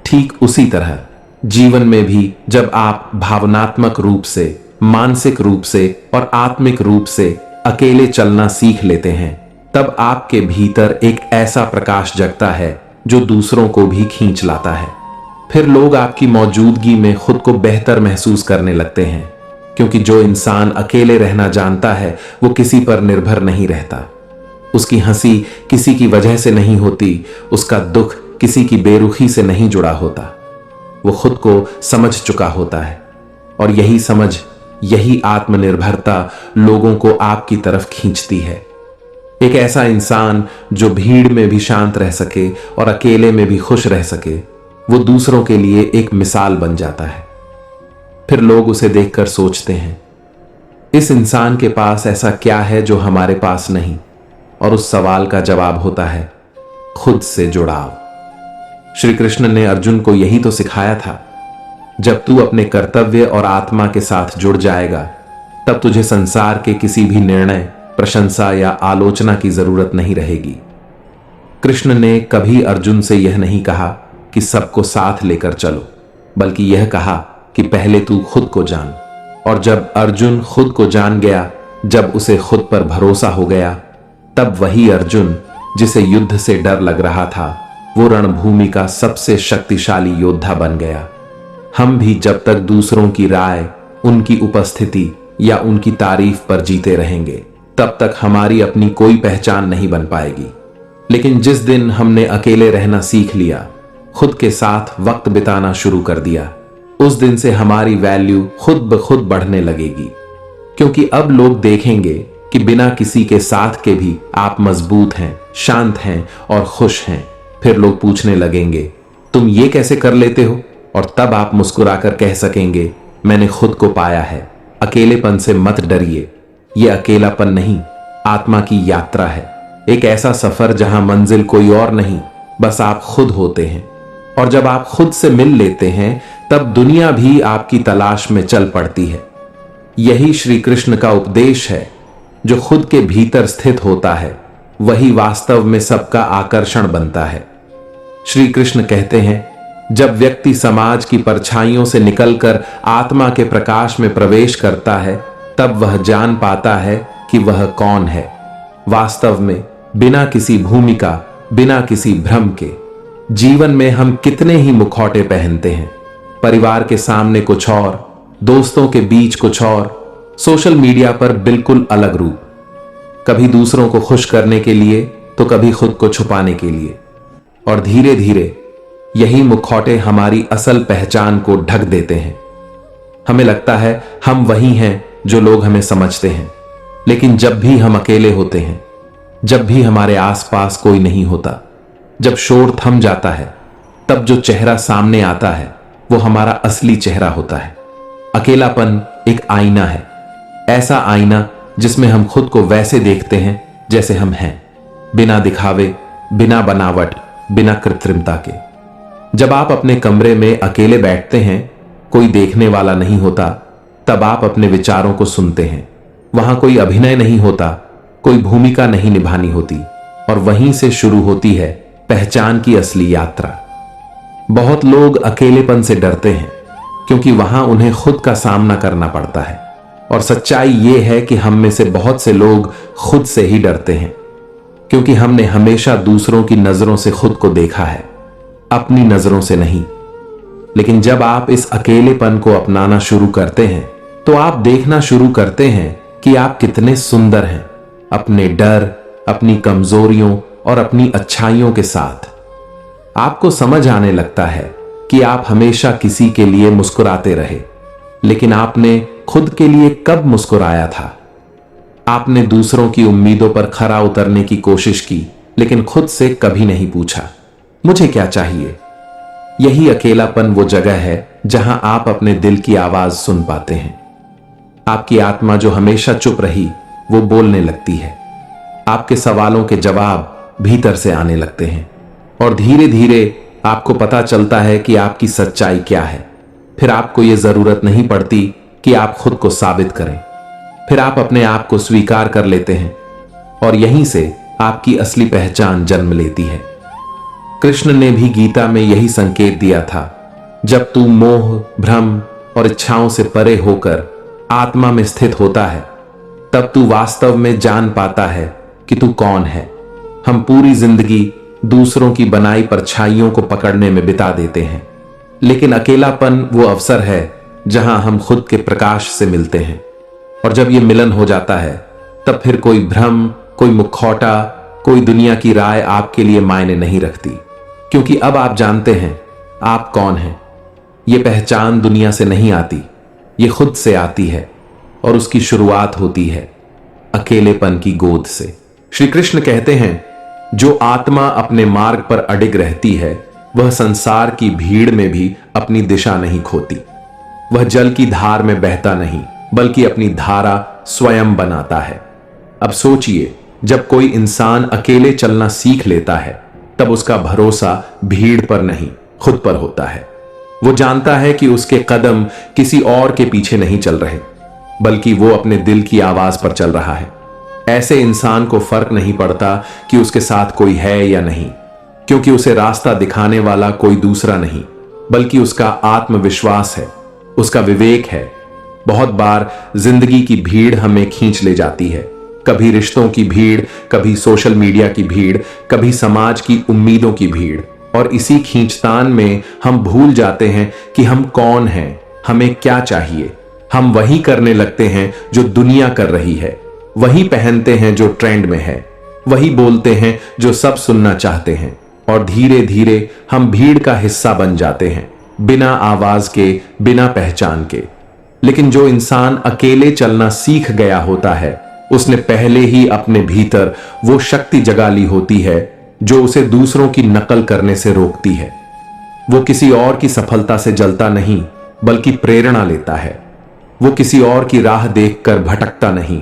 ठीक उसी तरह जीवन में भी जब आप भावनात्मक रूप से, मानसिक रूप से और आत्मिक रूप से अकेले चलना सीख लेते हैं, तब आपके भीतर एक ऐसा प्रकाश जगता है जो दूसरों को भी खींच लाता है। फिर लोग आपकी मौजूदगी में खुद को बेहतर महसूस करने लगते हैं, क्योंकि जो इंसान अकेले रहना जानता है वो किसी पर निर्भर नहीं रहता। उसकी हंसी किसी की वजह से नहीं होती, उसका दुख किसी की बेरुखी से नहीं जुड़ा होता। वो खुद को समझ चुका होता है, और यही समझ, यही आत्मनिर्भरता लोगों को आपकी तरफ खींचती है। एक ऐसा इंसान जो भीड़ में भी शांत रह सके और अकेले में भी खुश रह सके, वो दूसरों के लिए एक मिसाल बन जाता है। फिर लोग उसे देखकर सोचते हैं, इस इंसान के पास ऐसा क्या है जो हमारे पास नहीं? और उस सवाल का जवाब होता है खुद से जुड़ाव। श्री कृष्ण ने अर्जुन को यही तो सिखाया था। जब तू अपने कर्तव्य और आत्मा के साथ जुड़ जाएगा, तब तुझे संसार के किसी भी निर्णय, प्रशंसा या आलोचना की जरूरत नहीं रहेगी। कृष्ण ने कभी अर्जुन से यह नहीं कहा कि सबको साथ लेकर चलो, बल्कि यह कहा कि पहले तू खुद को जान। और जब अर्जुन खुद को जान गया, जब उसे खुद पर भरोसा हो गया, तब वही अर्जुन जिसे युद्ध से डर लग रहा था, वो रणभूमि का सबसे शक्तिशाली योद्धा बन गया। हम भी जब तक दूसरों की राय, उनकी उपस्थिति या उनकी तारीफ पर जीते रहेंगे, तब तक हमारी अपनी कोई पहचान नहीं बन पाएगी। लेकिन जिस दिन हमने अकेले रहना सीख लिया, खुद के साथ वक्त बिताना शुरू कर दिया, उस दिन से हमारी वैल्यू खुद ब खुद बढ़ने लगेगी। क्योंकि अब लोग देखेंगे कि बिना किसी के साथ के भी आप मजबूत हैं, शांत हैं और खुश हैं। फिर लोग पूछने लगेंगे, तुम ये कैसे कर लेते हो? और तब आप मुस्कुराकर कह सकेंगे, मैंने खुद को पाया है। अकेलेपन से मत डरिए, ये अकेलापन नहीं, आत्मा की यात्रा है। एक ऐसा सफर जहां मंजिल कोई और नहीं, बस आप खुद होते हैं। और जब आप खुद से मिल लेते हैं, तब दुनिया भी आपकी तलाश में चल पड़ती है। यही श्री कृष्ण का उपदेश है। जो खुद के भीतर स्थित होता है, वही वास्तव में सबका आकर्षण बनता है। श्री कृष्ण कहते हैं, जब व्यक्ति समाज की परछाइयों से निकलकर आत्मा के प्रकाश में प्रवेश करता है, तब वह जान पाता है कि वह कौन है। वास्तव में बिना किसी भूमिका, बिना किसी भ्रम के जीवन में हम कितने ही मुखौटे पहनते हैं। परिवार के सामने कुछ और, दोस्तों के बीच कुछ और, सोशल मीडिया पर बिल्कुल अलग रूप। कभी दूसरों को खुश करने के लिए तो कभी खुद को छुपाने के लिए। और धीरे धीरे यही मुखौटे हमारी असल पहचान को ढक देते हैं। हमें लगता है हम वही हैं जो लोग हमें समझते हैं, लेकिन जब भी हम अकेले होते हैं, जब भी हमारे आसपास कोई नहीं होता, जब शोर थम जाता है, तब जो चेहरा सामने आता है वो हमारा असली चेहरा होता है। अकेलापन एक आईना है, ऐसा आईना जिसमें हम खुद को वैसे देखते हैं जैसे हम हैं, बिना दिखावे, बिना बनावट, बिना कृत्रिमता के। जब आप अपने कमरे में अकेले बैठते हैं, कोई देखने वाला नहीं होता, तब आप अपने विचारों को सुनते हैं। वहां कोई अभिनय नहीं होता, कोई भूमिका नहीं निभानी होती, और वहीं से शुरू होती है पहचान की असली यात्रा। बहुत लोग अकेलेपन से डरते हैं क्योंकि वहां उन्हें खुद का सामना करना पड़ता है, और सच्चाई यह है कि हम में से बहुत से लोग खुद से ही डरते हैं क्योंकि हमने हमेशा दूसरों की नजरों से खुद को देखा है, अपनी नजरों से नहीं। लेकिन जब आप इस अकेलेपन को अपनाना शुरू करते हैं तो आप देखना शुरू करते हैं कि आप कितने सुंदर हैं, अपने डर, अपनी कमजोरियों और अपनी अच्छाइयों के साथ। आपको समझ आने लगता है कि आप हमेशा किसी के लिए मुस्कुराते रहे, लेकिन आपने खुद के लिए कब मुस्कुराया था? आपने दूसरों की उम्मीदों पर खरा उतरने की कोशिश की, लेकिन खुद से कभी नहीं पूछा, मुझे क्या चाहिए? यही अकेलापन वो जगह है जहां आप अपने दिल की आवाज सुन पाते हैं। आपकी आत्मा जो हमेशा चुप रही, वो बोलने लगती है। आपके सवालों के जवाब भीतर से आने लगते हैं, और धीरे धीरे आपको पता चलता है कि आपकी सच्चाई क्या है। फिर आपको यह जरूरत नहीं पड़ती कि आप खुद को साबित करें। फिर आप अपने आप को स्वीकार कर लेते हैं, और यहीं से आपकी असली पहचान जन्म लेती है। कृष्ण ने भी गीता में यही संकेत दिया था, जब तू मोह, भ्रम और इच्छाओं से परे होकर आत्मा में स्थित होता है, तब तू वास्तव में जान पाता है कि तू कौन है। हम पूरी जिंदगी दूसरों की बनाई परछाइयों को पकड़ने में बिता देते हैं, लेकिन अकेलापन वो अवसर है जहां हम खुद के प्रकाश से मिलते हैं। और जब ये मिलन हो जाता है, तब फिर कोई भ्रम, कोई मुखौटा, कोई दुनिया की राय आपके लिए मायने नहीं रखती, क्योंकि अब आप जानते हैं आप कौन हैं। ये पहचान दुनिया से नहीं आती, ये खुद से आती है, और उसकी शुरुआत होती है अकेलेपन की गोद से। श्री कृष्ण कहते हैं, जो आत्मा अपने मार्ग पर अडिग रहती है, वह संसार की भीड़ में भी अपनी दिशा नहीं खोती। वह जल की धार में बहता नहीं, बल्कि अपनी धारा स्वयं बनाता है। अब सोचिए, जब कोई इंसान अकेले चलना सीख लेता है, तब उसका भरोसा भीड़ पर नहीं, खुद पर होता है। वो जानता है कि उसके कदम किसी और के पीछे नहीं चल रहे, बल्कि वो अपने दिल की आवाज पर चल रहा है। ऐसे इंसान को फर्क नहीं पड़ता कि उसके साथ कोई है या नहीं, क्योंकि उसे रास्ता दिखाने वाला कोई दूसरा नहीं, बल्कि उसका आत्मविश्वास है, उसका विवेक है। बहुत बार जिंदगी की भीड़ हमें खींच ले जाती है, कभी रिश्तों की भीड़, कभी सोशल मीडिया की भीड़, कभी समाज की उम्मीदों की भीड़, और इसी खींचतान में हम भूल जाते हैं कि हम कौन हैं, हमें क्या चाहिए। हम वही करने लगते हैं जो दुनिया कर रही है, वही पहनते हैं जो ट्रेंड में है, वही बोलते हैं जो सब सुनना चाहते हैं, और धीरे धीरे हम भीड़ का हिस्सा बन जाते हैं, बिना आवाज के, बिना पहचान के। लेकिन जो इंसान अकेले चलना सीख गया होता है, उसने पहले ही अपने भीतर वो शक्ति जगा ली होती है जो उसे दूसरों की नकल करने से रोकती है। वो किसी और की सफलता से जलता नहीं, बल्कि प्रेरणा लेता है। वो किसी और की राह देखकर भटकता नहीं,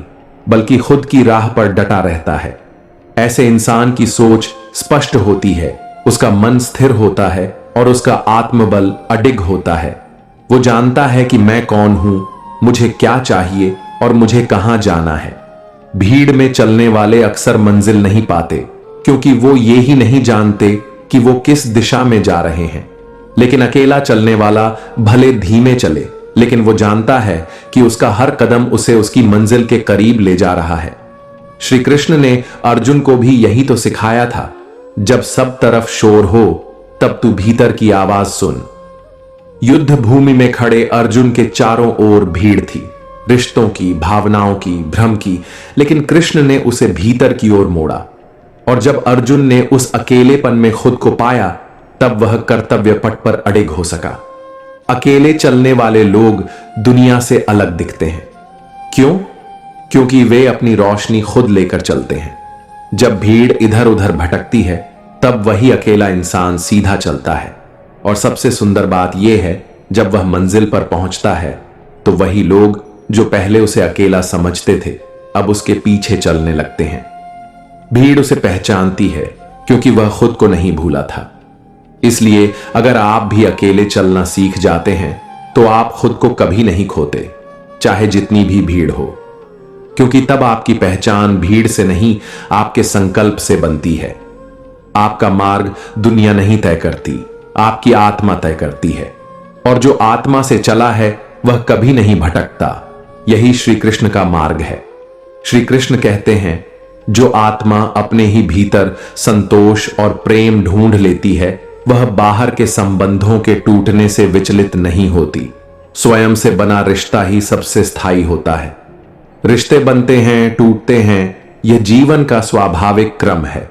बल्कि खुद की राह पर डटा रहता है। ऐसे इंसान की सोच स्पष्ट होती है, उसका मन स्थिर होता है, और उसका आत्मबल अडिग होता है। वो जानता है कि मैं कौन हूं, मुझे क्या चाहिए और मुझे कहां जाना है। भीड़ में चलने वाले अक्सर मंजिल नहीं पाते, क्योंकि वो ये ही नहीं जानते कि वो किस दिशा में जा रहे हैं। लेकिन अकेला चलने वाला भले धीमे चले, लेकिन वो जानता है कि उसका हर कदम उसे उसकी मंजिल के करीब ले जा रहा है। श्री कृष्ण ने अर्जुन को भी यही तो सिखाया था, जब सब तरफ शोर हो, तब तू भीतर की आवाज सुन। युद्ध भूमि में खड़े अर्जुन के चारों ओर भीड़ थी, रिश्तों की, भावनाओं की, भ्रम की, लेकिन कृष्ण ने उसे भीतर की ओर मोड़ा। और जब अर्जुन ने उस अकेलेपन में खुद को पाया, तब वह कर्तव्य पथ पर अडिग हो सका। अकेले चलने वाले लोग दुनिया से अलग दिखते हैं। क्यों? क्योंकि वे अपनी रोशनी खुद लेकर चलते हैं। जब भीड़ इधर उधर भटकती है, तब वही अकेला इंसान सीधा चलता है। और सबसे सुंदर बात यह है, जब वह मंजिल पर पहुंचता है, तो वही लोग जो पहले उसे अकेला समझते थे, अब उसके पीछे चलने लगते हैं। भीड़ उसे पहचानती है, क्योंकि वह खुद को नहीं भूला था। इसलिए अगर आप भी अकेले चलना सीख जाते हैं, तो आप खुद को कभी नहीं खोते। चाहे जितनी भी भीड़ हो, क्योंकि तब आपकी पहचान भीड़ से नहीं, आपके संकल्प से बनती है। आपका मार्ग दुनिया नहीं तय करती, आपकी आत्मा तय करती है, और जो आत्मा से चला है वह कभी नहीं भटकता। यही श्री कृष्ण का मार्ग है। श्री कृष्ण कहते हैं, जो आत्मा अपने ही भीतर संतोष और प्रेम ढूंढ लेती है, वह बाहर के संबंधों के टूटने से विचलित नहीं होती। स्वयं से बना रिश्ता ही सबसे स्थायी होता है। रिश्ते बनते हैं, टूटते हैं, यह जीवन का स्वाभाविक क्रम है।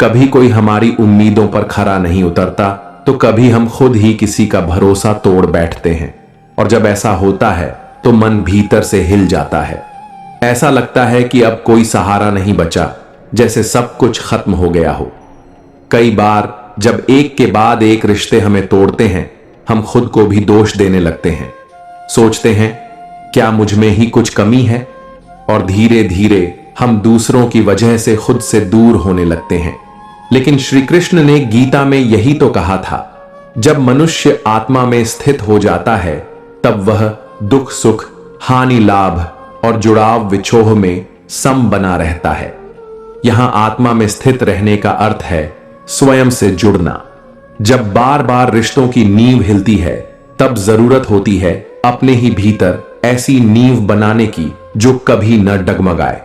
कभी कोई हमारी उम्मीदों पर खरा नहीं उतरता, तो कभी हम खुद ही किसी का भरोसा तोड़ बैठते हैं, और जब ऐसा होता है तो मन भीतर से हिल जाता है। ऐसा लगता है कि अब कोई सहारा नहीं बचा, जैसे सब कुछ खत्म हो गया हो। कई बार जब एक के बाद एक रिश्ते हमें तोड़ते हैं, हम खुद को भी दोष देने लगते हैं। सोचते हैं, क्या मुझ में ही कुछ कमी है? और धीरे धीरे हम दूसरों की वजह से खुद से दूर होने लगते हैं। लेकिन श्री कृष्ण ने गीता में यही तो कहा था, जब मनुष्य आत्मा में स्थित हो जाता है, तब वह दुख सुख, हानि लाभ और जुड़ाव विछोह में सम बना रहता है। यहां आत्मा में स्थित रहने का अर्थ है स्वयं से जुड़ना। जब बार बार रिश्तों की नींव हिलती है, तब जरूरत होती है अपने ही भीतर ऐसी नींव बनाने की जो कभी न डगमगाए।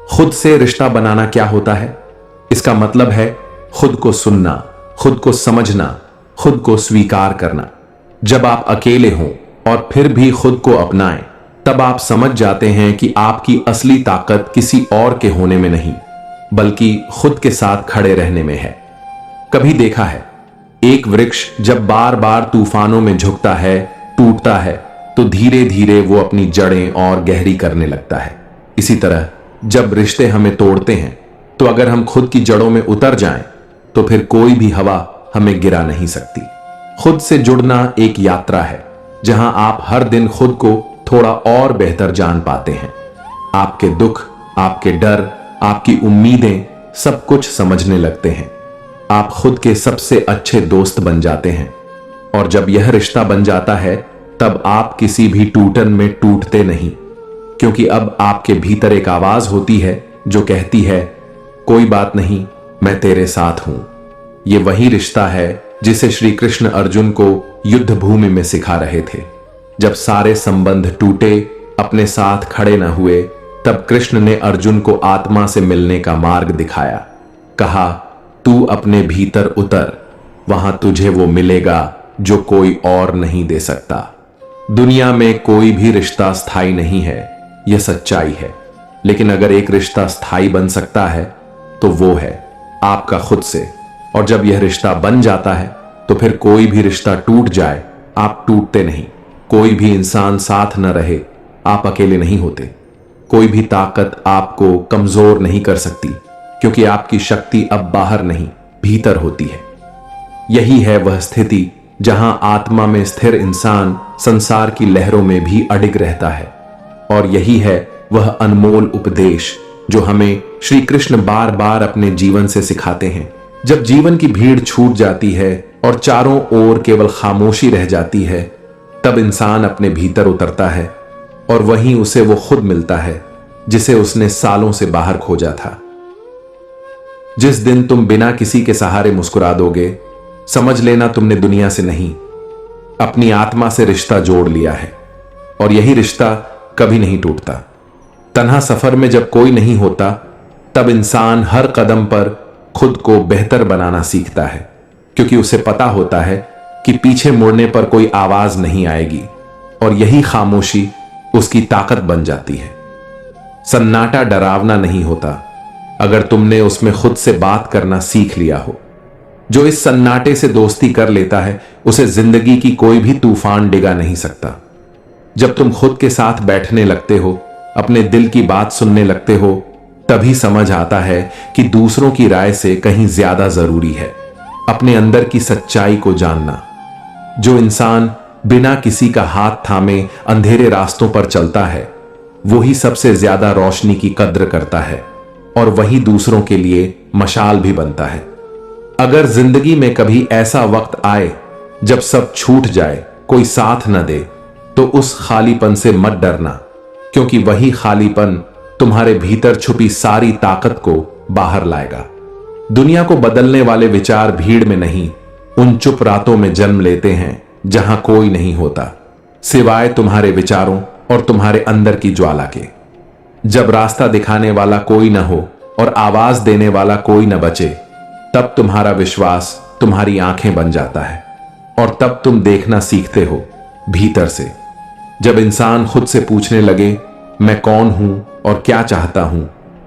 खुद से रिश्ता बनाना क्या होता है? इसका मतलब है खुद को सुनना, खुद को समझना, खुद को स्वीकार करना। जब आप अकेले हों और फिर भी खुद को अपनाएं, तब आप समझ जाते हैं कि आपकी असली ताकत किसी और के होने में नहीं, बल्कि खुद के साथ खड़े रहने में है। कभी देखा है, एक वृक्ष जब बार बार तूफानों में झुकता है, टूटता है, तो धीरे धीरे वो अपनी जड़ें और गहरी करने लगता है। इसी तरह जब रिश्ते हमें तोड़ते हैं, तो अगर हम खुद की जड़ों में उतर जाएं, तो फिर कोई भी हवा हमें गिरा नहीं सकती। खुद से जुड़ना एक यात्रा है, जहां आप हर दिन खुद को थोड़ा और बेहतर जान पाते हैं। आपके दुख, आपके डर, आपकी उम्मीदें, सब कुछ समझने लगते हैं। आप खुद के सबसे अच्छे दोस्त बन जाते हैं। और जब यह रिश्ता बन जाता है, तब आप किसी भी टूटन में टूटते नहीं, क्योंकि अब आपके भीतर एक आवाज होती है जो कहती है, कोई बात नहीं, मैं तेरे साथ हूं। यह वही रिश्ता है जिसे श्री कृष्ण अर्जुन को युद्ध भूमि में सिखा रहे थे। जब सारे संबंध टूटे, अपने साथ खड़े न हुए, तब कृष्ण ने अर्जुन को आत्मा से मिलने का मार्ग दिखाया। कहा, तू अपने भीतर उतर, वहां तुझे वो मिलेगा जो कोई और नहीं दे सकता। दुनिया में कोई भी रिश्ता स्थायी नहीं है, यह सच्चाई है। लेकिन अगर एक रिश्ता स्थायी बन सकता है, तो वो है आपका खुद से। और जब यह रिश्ता बन जाता है, तो फिर कोई भी रिश्ता टूट जाए, आप टूटते नहीं। कोई भी इंसान साथ न रहे, आप अकेले नहीं होते। कोई भी ताकत आपको कमजोर नहीं कर सकती, क्योंकि आपकी शक्ति अब बाहर नहीं, भीतर होती है। यही है वह स्थिति जहां आत्मा में स्थिर इंसान संसार की लहरों में भी अडिग रहता है। और यही है वह अनमोल उपदेश जो हमें श्री कृष्ण बार बार अपने जीवन से सिखाते हैं। जब जीवन की भीड़ छूट जाती है और चारों ओर केवल खामोशी रह जाती है, तब इंसान अपने भीतर उतरता है, और वहीं उसे वो खुद मिलता है जिसे उसने सालों से बाहर खोजा था। जिस दिन तुम बिना किसी के सहारे मुस्कुरा दोगे, समझ लेना तुमने दुनिया से नहीं, अपनी आत्मा से रिश्ता जोड़ लिया है। और यही रिश्ता कभी नहीं टूटता। तन्हा सफर में जब कोई नहीं होता, तब इंसान हर कदम पर खुद को बेहतर बनाना सीखता है, क्योंकि उसे पता होता है कि पीछे मुड़ने पर कोई आवाज नहीं आएगी, और यही खामोशी उसकी ताकत बन जाती है। सन्नाटा डरावना नहीं होता अगर तुमने उसमें खुद से बात करना सीख लिया हो। जो इस सन्नाटे से दोस्ती कर लेता है, उसे जिंदगी की कोई भी तूफान डिगा नहीं सकता। जब तुम खुद के साथ बैठने लगते हो, अपने दिल की बात सुनने लगते हो, तभी समझ आता है कि दूसरों की राय से कहीं ज्यादा जरूरी है अपने अंदर की सच्चाई को जानना। जो इंसान बिना किसी का हाथ थामे अंधेरे रास्तों पर चलता है, वही सबसे ज्यादा रोशनी की कद्र करता है, और वही दूसरों के लिए मशाल भी बनता है। अगर जिंदगी में कभी ऐसा वक्त आए जब सब छूट जाए, कोई साथ न दे, तो उस खालीपन से मत डरना, क्योंकि वही खालीपन तुम्हारे भीतर छुपी सारी ताकत को बाहर लाएगा। दुनिया को बदलने वाले विचार भीड़ में नहीं, उन चुप रातों में जन्म लेते हैं जहां कोई नहीं होता सिवाय तुम्हारे विचारों और तुम्हारे अंदर की ज्वाला के। जब रास्ता दिखाने वाला कोई न हो और आवाज देने वाला कोई न बचे, तब तुम्हारा विश्वास तुम्हारी आंखें बन जाता है और तब तुम देखना सीखते हो भीतर से। जब इंसान खुद से पूछने लगे मैं कौन हूं और क्या चाहता हूं,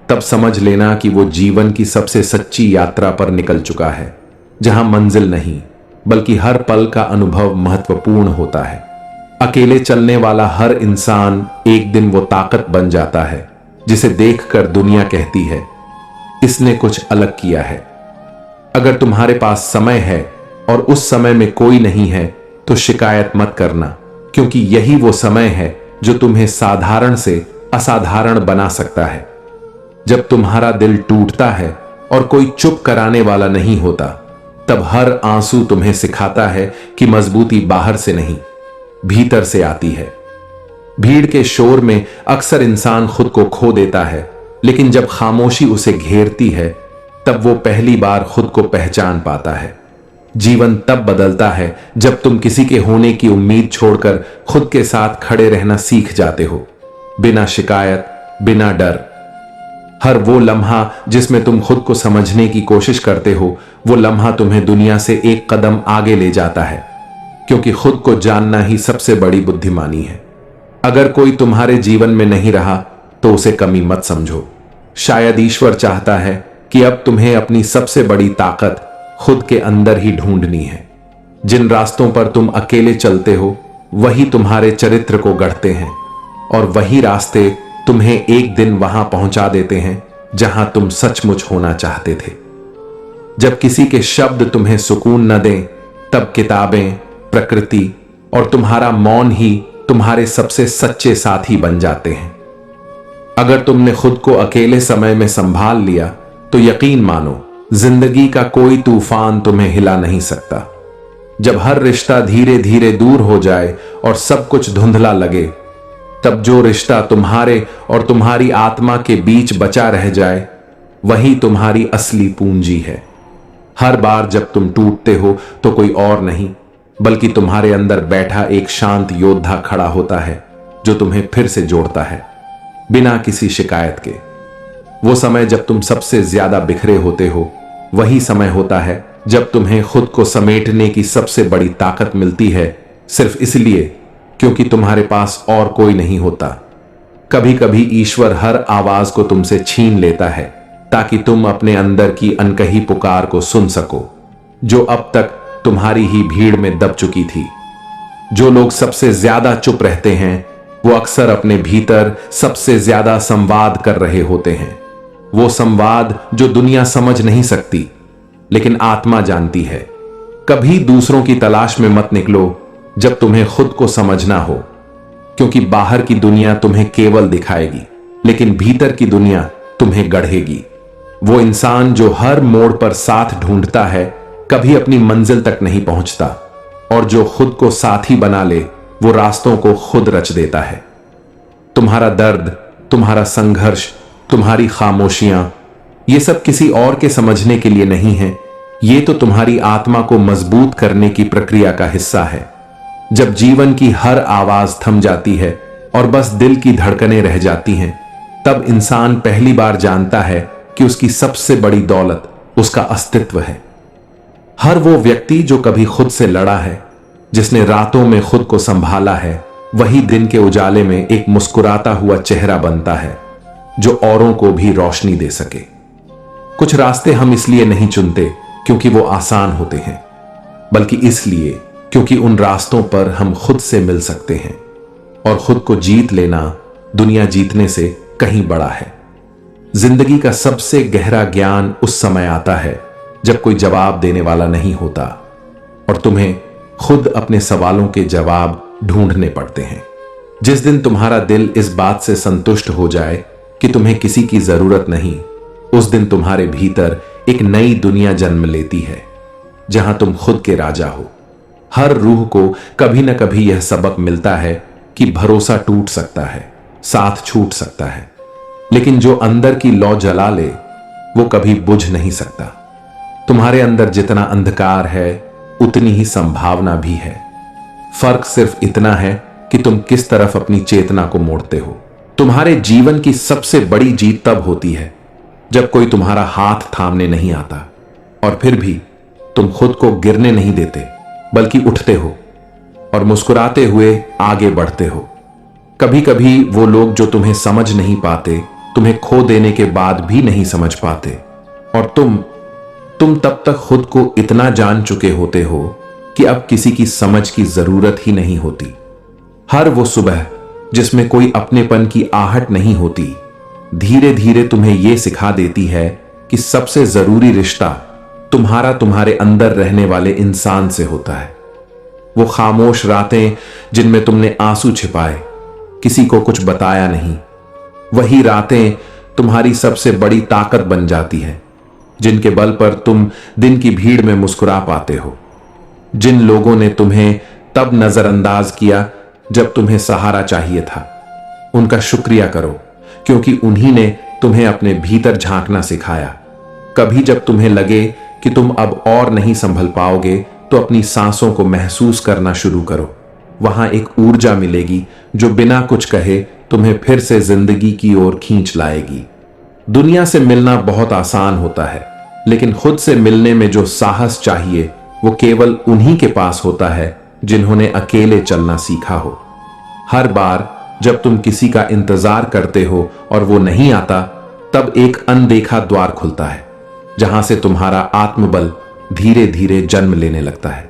तब समझ लेना कि वो जीवन की सबसे सच्ची यात्रा पर निकल चुका है, जहां मंजिल नहीं बल्कि हर पल का अनुभव महत्वपूर्ण होता है। अकेले चलने वाला हर इंसान एक दिन वो ताकत बन जाता है जिसे देखकर दुनिया कहती है इसने कुछ अलग किया है। अगर तुम्हारे पास समय है और उस समय में कोई नहीं है तो शिकायत मत करना, क्योंकि यही वो समय है जो तुम्हें साधारण से असाधारण बना सकता है। जब तुम्हारा दिल टूटता है और कोई चुप कराने वाला नहीं होता, तब हर आंसू तुम्हें सिखाता है कि मजबूती बाहर से नहीं भीतर से आती है। भीड़ के शोर में अक्सर इंसान खुद को खो देता है, लेकिन जब खामोशी उसे घेरती है तब वो पहली बार खुद को पहचान पाता है। जीवन तब बदलता है जब तुम किसी के होने की उम्मीद छोड़कर खुद के साथ खड़े रहना सीख जाते हो, बिना शिकायत, बिना डर। हर वो लम्हा जिसमें तुम खुद को समझने की कोशिश करते हो, वो लम्हा तुम्हें दुनिया से एक कदम आगे ले जाता है, क्योंकि खुद को जानना ही सबसे बड़ी बुद्धिमानी है। अगर कोई तुम्हारे जीवन में नहीं रहा तो उसे कमी मत समझो। शायद ईश्वर चाहता है कि अब तुम्हें अपनी सबसे बड़ी ताकत खुद के अंदर ही ढूंढनी है। जिन रास्तों पर तुम अकेले चलते हो वही तुम्हारे चरित्र को गढ़ते हैं, और वही रास्ते तुम्हें एक दिन वहां पहुंचा देते हैं जहां तुम सचमुच होना चाहते थे। जब किसी के शब्द तुम्हें सुकून न दें, तब किताबें, प्रकृति और तुम्हारा मौन ही तुम्हारे सबसे सच्चे साथी बन जाते हैं। अगर तुमने खुद को अकेले समय में संभाल लिया तो यकीन मानो जिंदगी का कोई तूफान तुम्हें हिला नहीं सकता। जब हर रिश्ता धीरे धीरे दूर हो जाए और सब कुछ धुंधला लगे, तब जो रिश्ता तुम्हारे और तुम्हारी आत्मा के बीच बचा रह जाए वही तुम्हारी असली पूंजी है। हर बार जब तुम टूटते हो तो कोई और नहीं बल्कि तुम्हारे अंदर बैठा एक शांत योद्धा खड़ा होता है जो तुम्हें फिर से जोड़ता है, बिना किसी शिकायत के। वो समय जब तुम सबसे ज्यादा बिखरे होते हो वही समय होता है जब तुम्हें खुद को समेटने की सबसे बड़ी ताकत मिलती है, सिर्फ इसलिए क्योंकि तुम्हारे पास और कोई नहीं होता। कभी कभी ईश्वर हर आवाज को तुमसे छीन लेता है ताकि तुम अपने अंदर की अनकही पुकार को सुन सको, जो अब तक तुम्हारी ही भीड़ में दब चुकी थी। जो लोग सबसे ज्यादा चुप रहते हैं वो अक्सर अपने भीतर सबसे ज्यादा संवाद कर रहे होते हैं। वो संवाद जो दुनिया समझ नहीं सकती लेकिन आत्मा जानती है। कभी दूसरों की तलाश में मत निकलो जब तुम्हें खुद को समझना हो, क्योंकि बाहर की दुनिया तुम्हें केवल दिखाएगी लेकिन भीतर की दुनिया तुम्हें गढ़ेगी। वो इंसान जो हर मोड़ पर साथ ढूंढता है कभी अपनी मंजिल तक नहीं पहुंचता, और जो खुद को साथी बना ले वो रास्तों को खुद रच देता है। तुम्हारा दर्द, तुम्हारा संघर्ष, तुम्हारी खामोशियां, ये सब किसी और के समझने के लिए नहीं है। ये तो तुम्हारी आत्मा को मजबूत करने की प्रक्रिया का हिस्सा है। जब जीवन की हर आवाज थम जाती है और बस दिल की धड़कनें रह जाती हैं, तब इंसान पहली बार जानता है कि उसकी सबसे बड़ी दौलत उसका अस्तित्व है। हर वो व्यक्ति जो कभी खुद से लड़ा है, जिसने रातों में खुद को संभाला है, वही दिन के उजाले में एक मुस्कुराता हुआ चेहरा बनता है जो औरों को भी रोशनी दे सके। कुछ रास्ते हम इसलिए नहीं चुनते क्योंकि वो आसान होते हैं, बल्कि इसलिए क्योंकि उन रास्तों पर हम खुद से मिल सकते हैं, और खुद को जीत लेना दुनिया जीतने से कहीं बड़ा है। जिंदगी का सबसे गहरा ज्ञान उस समय आता है जब कोई जवाब देने वाला नहीं होता और तुम्हें खुद अपने सवालों के जवाब ढूंढने पड़ते हैं। जिस दिन तुम्हारा दिल इस बात से संतुष्ट हो जाए कि तुम्हें किसी की जरूरत नहीं, उस दिन तुम्हारे भीतर एक नई दुनिया जन्म लेती है जहां तुम खुद के राजा हो। हर रूह को कभी न कभी यह सबक मिलता है कि भरोसा टूट सकता है, साथ छूट सकता है, लेकिन जो अंदर की लौ जला ले वो कभी बुझ नहीं सकता। तुम्हारे अंदर जितना अंधकार है उतनी ही संभावना भी है। फर्क सिर्फ इतना है कि तुम किस तरफ अपनी चेतना को मोड़ते हो। तुम्हारे जीवन की सबसे बड़ी जीत तब होती है जब कोई तुम्हारा हाथ थामने नहीं आता, और फिर भी तुम खुद को गिरने नहीं देते, बल्कि उठते हो और मुस्कुराते हुए आगे बढ़ते हो। कभी कभी वो लोग जो तुम्हें समझ नहीं पाते, तुम्हें खो देने के बाद भी नहीं समझ पाते, और तुम तब तक खुद को इतना जान चुके होते हो कि अब किसी की समझ की जरूरत ही नहीं होती। हर वो सुबह जिसमें कोई अपनेपन की आहट नहीं होती, धीरे धीरे तुम्हें यह सिखा देती है कि सबसे जरूरी रिश्ता तुम्हारे अंदर रहने वाले इंसान से होता है। वो खामोश रातें जिनमें तुमने आंसू छिपाए, किसी को कुछ बताया नहीं, वही रातें तुम्हारी सबसे बड़ी ताकत बन जाती हैं, जिनके बल पर तुम दिन की भीड़ में मुस्कुरा पाते हो। जिन लोगों ने तुम्हें तब नजरअंदाज किया जब तुम्हें सहारा चाहिए था, उनका शुक्रिया करो, क्योंकि उन्हीं ने तुम्हें अपने भीतर झांकना सिखाया। कभी जब तुम्हें लगे कि तुम अब और नहीं संभल पाओगे, तो अपनी सांसों को महसूस करना शुरू करो। वहां एक ऊर्जा मिलेगी जो बिना कुछ कहे तुम्हें फिर से जिंदगी की ओर खींच लाएगी। दुनिया से मिलना बहुत आसान होता है, लेकिन खुद से मिलने में जो साहस चाहिए वो केवल उन्हीं के पास होता है जिन्होंने अकेले चलना सीखा हो। हर बार जब तुम किसी का इंतजार करते हो और वो नहीं आता, तब एक अनदेखा द्वार खुलता है जहां से तुम्हारा आत्मबल धीरे धीरे जन्म लेने लगता है।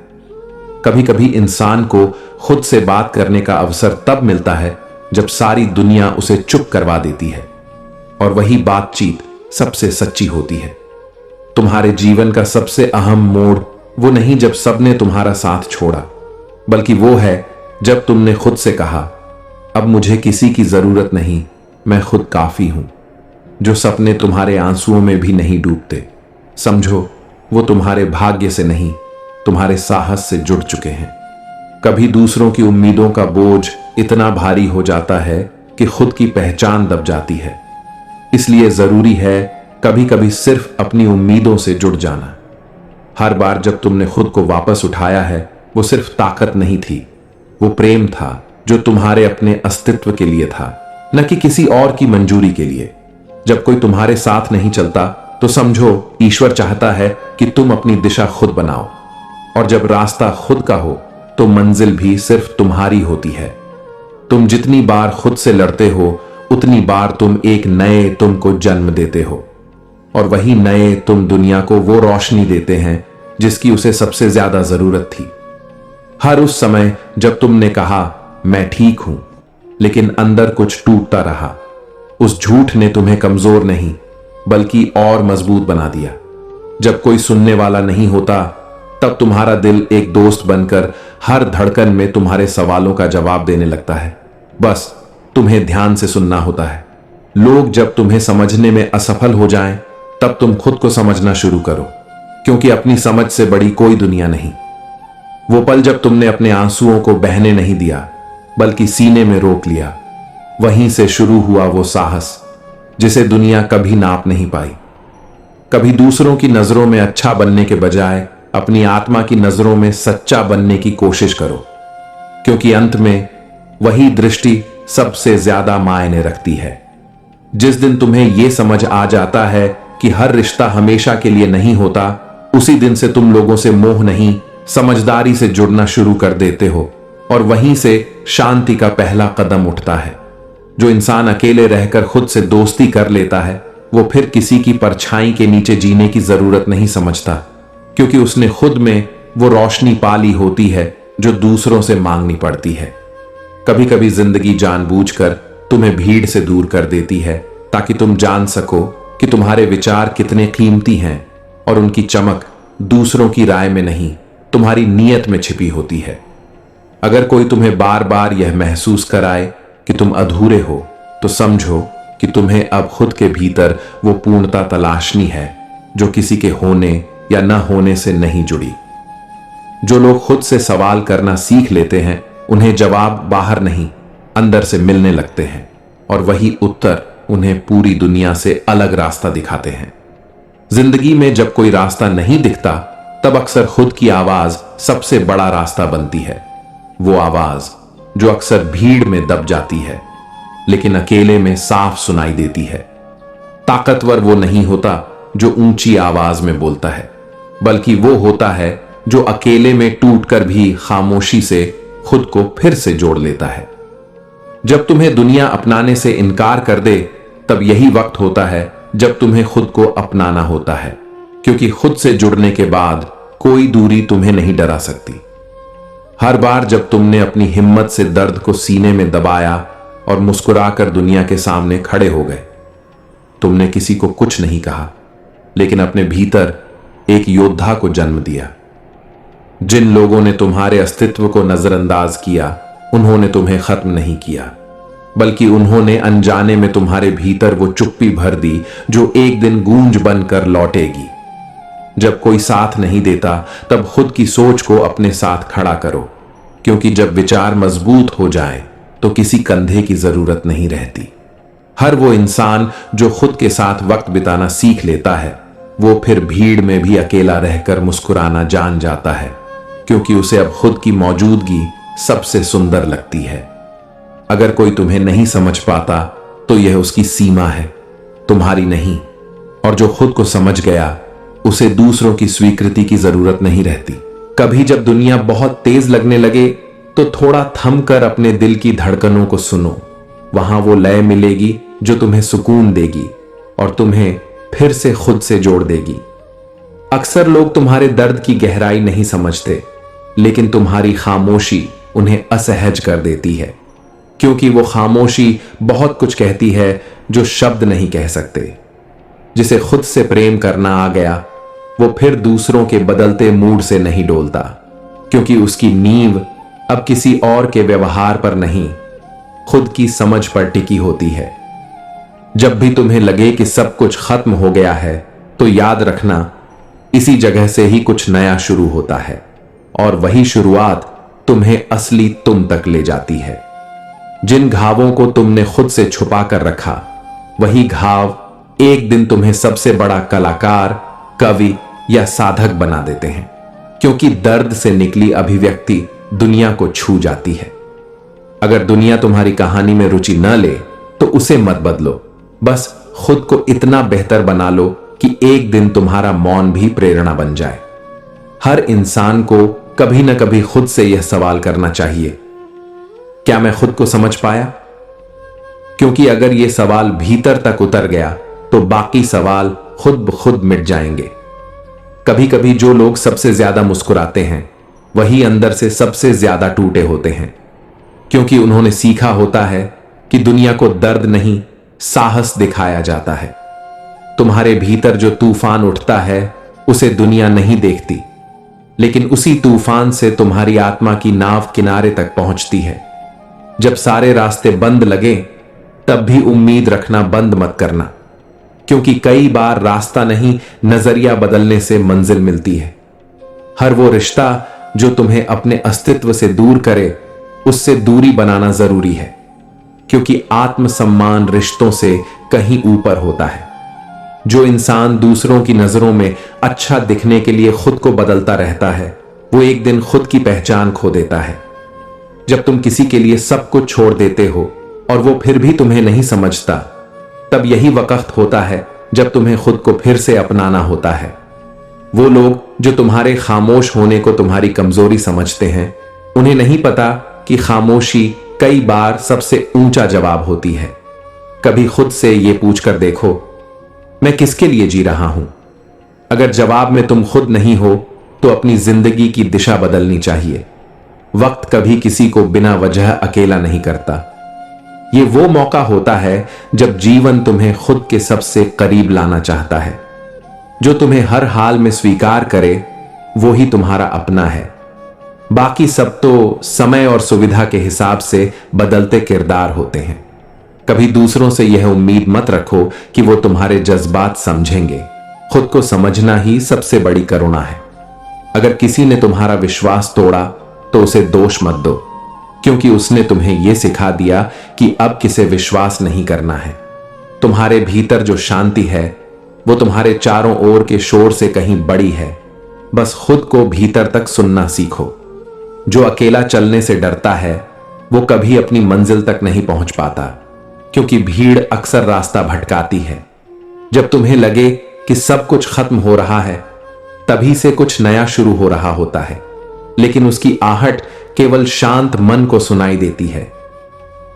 कभी कभी इंसान को खुद से बात करने का अवसर तब मिलता है जब सारी दुनिया उसे चुप करवा देती है, और वही बातचीत सबसे सच्ची होती है। तुम्हारे जीवन का सबसे अहम मोड़ वो नहीं जब सबने तुम्हारा साथ छोड़ा, बल्कि वो है जब तुमने खुद से कहा, अब मुझे किसी की जरूरत नहीं, मैं खुद काफी हूं। जो सपने तुम्हारे आंसुओं में भी नहीं डूबते, समझो वो तुम्हारे भाग्य से नहीं, तुम्हारे साहस से जुड़ चुके हैं। कभी दूसरों की उम्मीदों का बोझ इतना भारी हो जाता है कि खुद की पहचान दब जाती है। इसलिए जरूरी है कभी कभी सिर्फ अपनी उम्मीदों से जुड़ जाना। हर बार जब तुमने खुद को वापस उठाया है, वो सिर्फ ताकत नहीं थी, वो प्रेम था जो तुम्हारे अपने अस्तित्व के लिए था, न कि किसी और की मंजूरी के लिए। जब कोई तुम्हारे साथ नहीं चलता तो समझो ईश्वर चाहता है कि तुम अपनी दिशा खुद बनाओ, और जब रास्ता खुद का हो तो मंजिल भी सिर्फ तुम्हारी होती है। तुम जितनी बार खुद से लड़ते हो, उतनी बार तुम एक नए तुम को जन्म देते हो, और वही नए तुम दुनिया को वो रोशनी देते हैं जिसकी उसे सबसे ज्यादा जरूरत थी। हर उस समय जब तुमने कहा मैं ठीक हूं, लेकिन अंदर कुछ टूटता रहा, उस झूठ ने तुम्हें कमजोर नहीं बल्कि और मजबूत बना दिया। जब कोई सुनने वाला नहीं होता, तब तुम्हारा दिल एक दोस्त बनकर हर धड़कन में तुम्हारे सवालों का जवाब देने लगता है। बस तुम्हें ध्यान से सुनना होता है। लोग जब तुम्हें समझने में असफल हो जाएं, तब तुम खुद को समझना शुरू करो, क्योंकि अपनी समझ से बड़ी कोई दुनिया नहीं। वो पल जब तुमने अपने आंसुओं को बहने नहीं दिया, बल्कि सीने में रोक लिया, वहीं से शुरू हुआ वो साहस जिसे दुनिया कभी नाप नहीं पाई। कभी दूसरों की नजरों में अच्छा बनने के बजाय अपनी आत्मा की नजरों में सच्चा बनने की कोशिश करो, क्योंकि अंत में वही दृष्टि सबसे ज्यादा मायने रखती है। जिस दिन तुम्हें यह समझ आ जाता है कि हर रिश्ता हमेशा के लिए नहीं होता, उसी दिन से तुम लोगों से मोह नहीं, समझदारी से जुड़ना शुरू कर देते हो, और वहीं से शांति का पहला कदम उठता है। जो इंसान अकेले रहकर खुद से दोस्ती कर लेता है, वो फिर किसी की परछाई के नीचे जीने की जरूरत नहीं समझता, क्योंकि उसने खुद में वो रोशनी पाली होती है जो दूसरों से मांगनी पड़ती है। कभी कभी जिंदगी जानबूझकर तुम्हें भीड़ से दूर कर देती है, ताकि तुम जान सको कि तुम्हारे विचार कितने कीमती हैं, और उनकी चमक दूसरों की राय में नहीं, तुम्हारी नीयत में छिपी होती है। अगर कोई तुम्हें बार बार यह महसूस कराए कि तुम अधूरे हो, तो समझो कि तुम्हें अब खुद के भीतर वो पूर्णता तलाशनी है जो किसी के होने या न होने से नहीं जुड़ी। जो लोग खुद से सवाल करना सीख लेते हैं, उन्हें जवाब बाहर नहीं, अंदर से मिलने लगते हैं, और वही उत्तर उन्हें पूरी दुनिया से अलग रास्ता दिखाते हैं। जिंदगी में जब कोई रास्ता नहीं दिखता, तब अक्सर खुद की आवाज सबसे बड़ा रास्ता बनती है। वो आवाज जो अक्सर भीड़ में दब जाती है, लेकिन अकेले में साफ सुनाई देती है। ताकतवर वो नहीं होता जो ऊंची आवाज में बोलता है, बल्कि वो होता है जो अकेले में टूटकर भी खामोशी से खुद को फिर से जोड़ लेता है। जब तुम्हें दुनिया अपनाने से इनकार कर दे, तब यही वक्त होता है जब तुम्हें खुद को अपनाना होता है, क्योंकि खुद से जुड़ने के बाद कोई दूरी तुम्हें नहीं डरा सकती। हर बार जब तुमने अपनी हिम्मत से दर्द को सीने में दबाया और मुस्कुराकर दुनिया के सामने खड़े हो गए, तुमने किसी को कुछ नहीं कहा, लेकिन अपने भीतर एक योद्धा को जन्म दिया। जिन लोगों ने तुम्हारे अस्तित्व को नजरअंदाज किया, उन्होंने तुम्हें खत्म नहीं किया, बल्कि उन्होंने अनजाने में तुम्हारे भीतर वो चुप्पी भर दी जो एक दिन गूंज बनकर लौटेगी। जब कोई साथ नहीं देता, तब खुद की सोच को अपने साथ खड़ा करो, क्योंकि जब विचार मजबूत हो जाए तो किसी कंधे की जरूरत नहीं रहती। हर वो इंसान जो खुद के साथ वक्त बिताना सीख लेता है, वो फिर भीड़ में भी अकेला रहकर मुस्कुराना जान जाता है, क्योंकि उसे अब खुद की मौजूदगी सबसे सुंदर लगती है। अगर कोई तुम्हें नहीं समझ पाता, तो यह उसकी सीमा है, तुम्हारी नहीं। और जो खुद को समझ गया, उसे दूसरों की स्वीकृति की जरूरत नहीं रहती। कभी जब दुनिया बहुत तेज लगने लगे, तो थोड़ा थम कर अपने दिल की धड़कनों को सुनो। वहां वो लय मिलेगी जो तुम्हें सुकून देगी और तुम्हें फिर से खुद से जोड़ देगी। अक्सर लोग तुम्हारे दर्द की गहराई नहीं समझते, लेकिन तुम्हारी खामोशी उन्हें असहज कर देती है, क्योंकि वो खामोशी बहुत कुछ कहती है जो शब्द नहीं कह सकते। जिसे खुद से प्रेम करना आ गया, वो फिर दूसरों के बदलते मूड से नहीं डोलता, क्योंकि उसकी नींव अब किसी और के व्यवहार पर नहीं, खुद की समझ पर टिकी होती है। जब भी तुम्हें लगे कि सब कुछ खत्म हो गया है, तो याद रखना, इसी जगह से ही कुछ नया शुरू होता है, और वही शुरुआत तुम्हें असली तुम तक ले जाती है। जिन घावों को तुमने खुद से छुपा कर रखा, वही घाव एक दिन तुम्हें सबसे बड़ा कलाकार, कवि या साधक बना देते हैं, क्योंकि दर्द से निकली अभिव्यक्ति दुनिया को छू जाती है। अगर दुनिया तुम्हारी कहानी में रुचि न ले, तो उसे मत बदलो, बस खुद को इतना बेहतर बना लो कि एक दिन तुम्हारा मौन भी प्रेरणा बन जाए। हर इंसान को कभी न कभी खुद से यह सवाल करना चाहिए, क्या मैं खुद को समझ पाया? क्योंकि अगर यह सवाल भीतर तक उतर गया, तो बाकी सवाल खुद ब खुद मिट जाएंगे। कभी कभी जो लोग सबसे ज्यादा मुस्कुराते हैं, वही अंदर से सबसे ज्यादा टूटे होते हैं, क्योंकि उन्होंने सीखा होता है कि दुनिया को दर्द नहीं, साहस दिखाया जाता है। तुम्हारे भीतर जो तूफान उठता है, उसे दुनिया नहीं देखती, लेकिन उसी तूफान से तुम्हारी आत्मा की नाव किनारे तक पहुंचती है। जब सारे रास्ते बंद लगे, तब भी उम्मीद रखना बंद मत करना, क्योंकि कई बार रास्ता नहीं, नजरिया बदलने से मंजिल मिलती है। हर वो रिश्ता जो तुम्हें अपने अस्तित्व से दूर करे, उससे दूरी बनाना जरूरी है, क्योंकि आत्मसम्मान रिश्तों से कहीं ऊपर होता है। जो इंसान दूसरों की नजरों में अच्छा दिखने के लिए खुद को बदलता रहता है, वो एक दिन खुद की पहचान खो देता है। जब तुम किसी के लिए सब कुछ छोड़ देते हो और वो फिर भी तुम्हें नहीं समझता, तब यही वक्त होता है जब तुम्हें खुद को फिर से अपनाना होता है। वो लोग जो तुम्हारे खामोश होने को तुम्हारी कमजोरी समझते हैं, उन्हें नहीं पता कि खामोशी कई बार सबसे ऊंचा जवाब होती है। कभी खुद से ये पूछकर देखो, मैं किसके लिए जी रहा हूं? अगर जवाब में तुम खुद नहीं हो, तो अपनी जिंदगी की दिशा बदलनी चाहिए। वक्त कभी किसी को बिना वजह अकेला नहीं करता। ये वो मौका होता है जब जीवन तुम्हें खुद के सबसे करीब लाना चाहता है। जो तुम्हें हर हाल में स्वीकार करे, वो ही तुम्हारा अपना है। बाकी सब तो समय और सुविधा के हिसाब से बदलते किरदार होते हैं। कभी दूसरों से यह उम्मीद मत रखो कि वो तुम्हारे जज्बात समझेंगे। खुद को समझना ही सबसे बड़ी करुणा है। अगर किसी ने तुम्हारा विश्वास तोड़ा, तो उसे दोष मत दो, क्योंकि उसने तुम्हें यह सिखा दिया कि अब किसे विश्वास नहीं करना है। तुम्हारे भीतर जो शांति है वो तुम्हारे चारों ओर के शोर से कहीं बड़ी है। बस खुद को भीतर तक सुनना सीखो। जो अकेला चलने से डरता है वो कभी अपनी मंजिल तक नहीं पहुंच पाता, क्योंकि भीड़ अक्सर रास्ता भटकाती है। जब तुम्हें लगे कि सब कुछ खत्म हो रहा है, तभी से कुछ नया शुरू हो रहा होता है, लेकिन उसकी आहट केवल शांत मन को सुनाई देती है।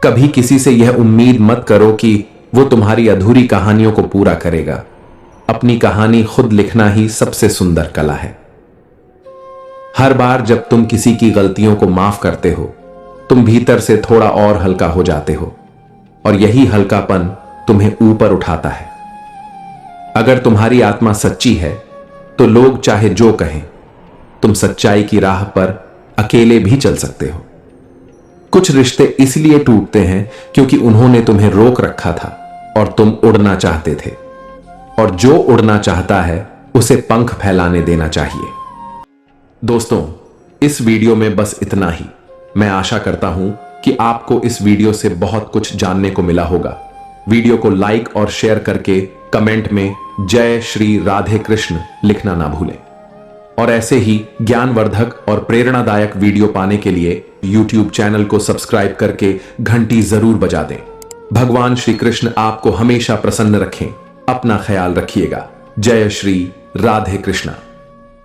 कभी किसी से यह उम्मीद मत करो कि वो तुम्हारी अधूरी कहानियों को पूरा करेगा। अपनी कहानी खुद लिखना ही सबसे सुंदर कला है। हर बार जब तुम किसी की गलतियों को माफ करते हो, तुम भीतर से थोड़ा और हल्का हो जाते हो, और यही हल्कापन तुम्हें ऊपर उठाता है। अगर तुम्हारी आत्मा सच्ची है तो लोग चाहे जो कहें, तुम सच्चाई की राह पर अकेले भी चल सकते हो। कुछ रिश्ते इसलिए टूटते हैं क्योंकि उन्होंने तुम्हें रोक रखा था और तुम उड़ना चाहते थे, और जो उड़ना चाहता है उसे पंख फैलाने देना चाहिए। दोस्तों, इस वीडियो में बस इतना ही। मैं आशा करता हूं कि आपको इस वीडियो से बहुत कुछ जानने को मिला होगा। वीडियो को लाइक और शेयर करके कमेंट में जय श्री राधे कृष्ण लिखना ना भूलें। और ऐसे ही ज्ञानवर्धक और प्रेरणादायक वीडियो पाने के लिए YouTube चैनल को सब्सक्राइब करके घंटी जरूर बजा दें। भगवान श्री कृष्ण आपको हमेशा प्रसन्न रखें। अपना ख्याल रखिएगा। जय श्री राधे कृष्ण।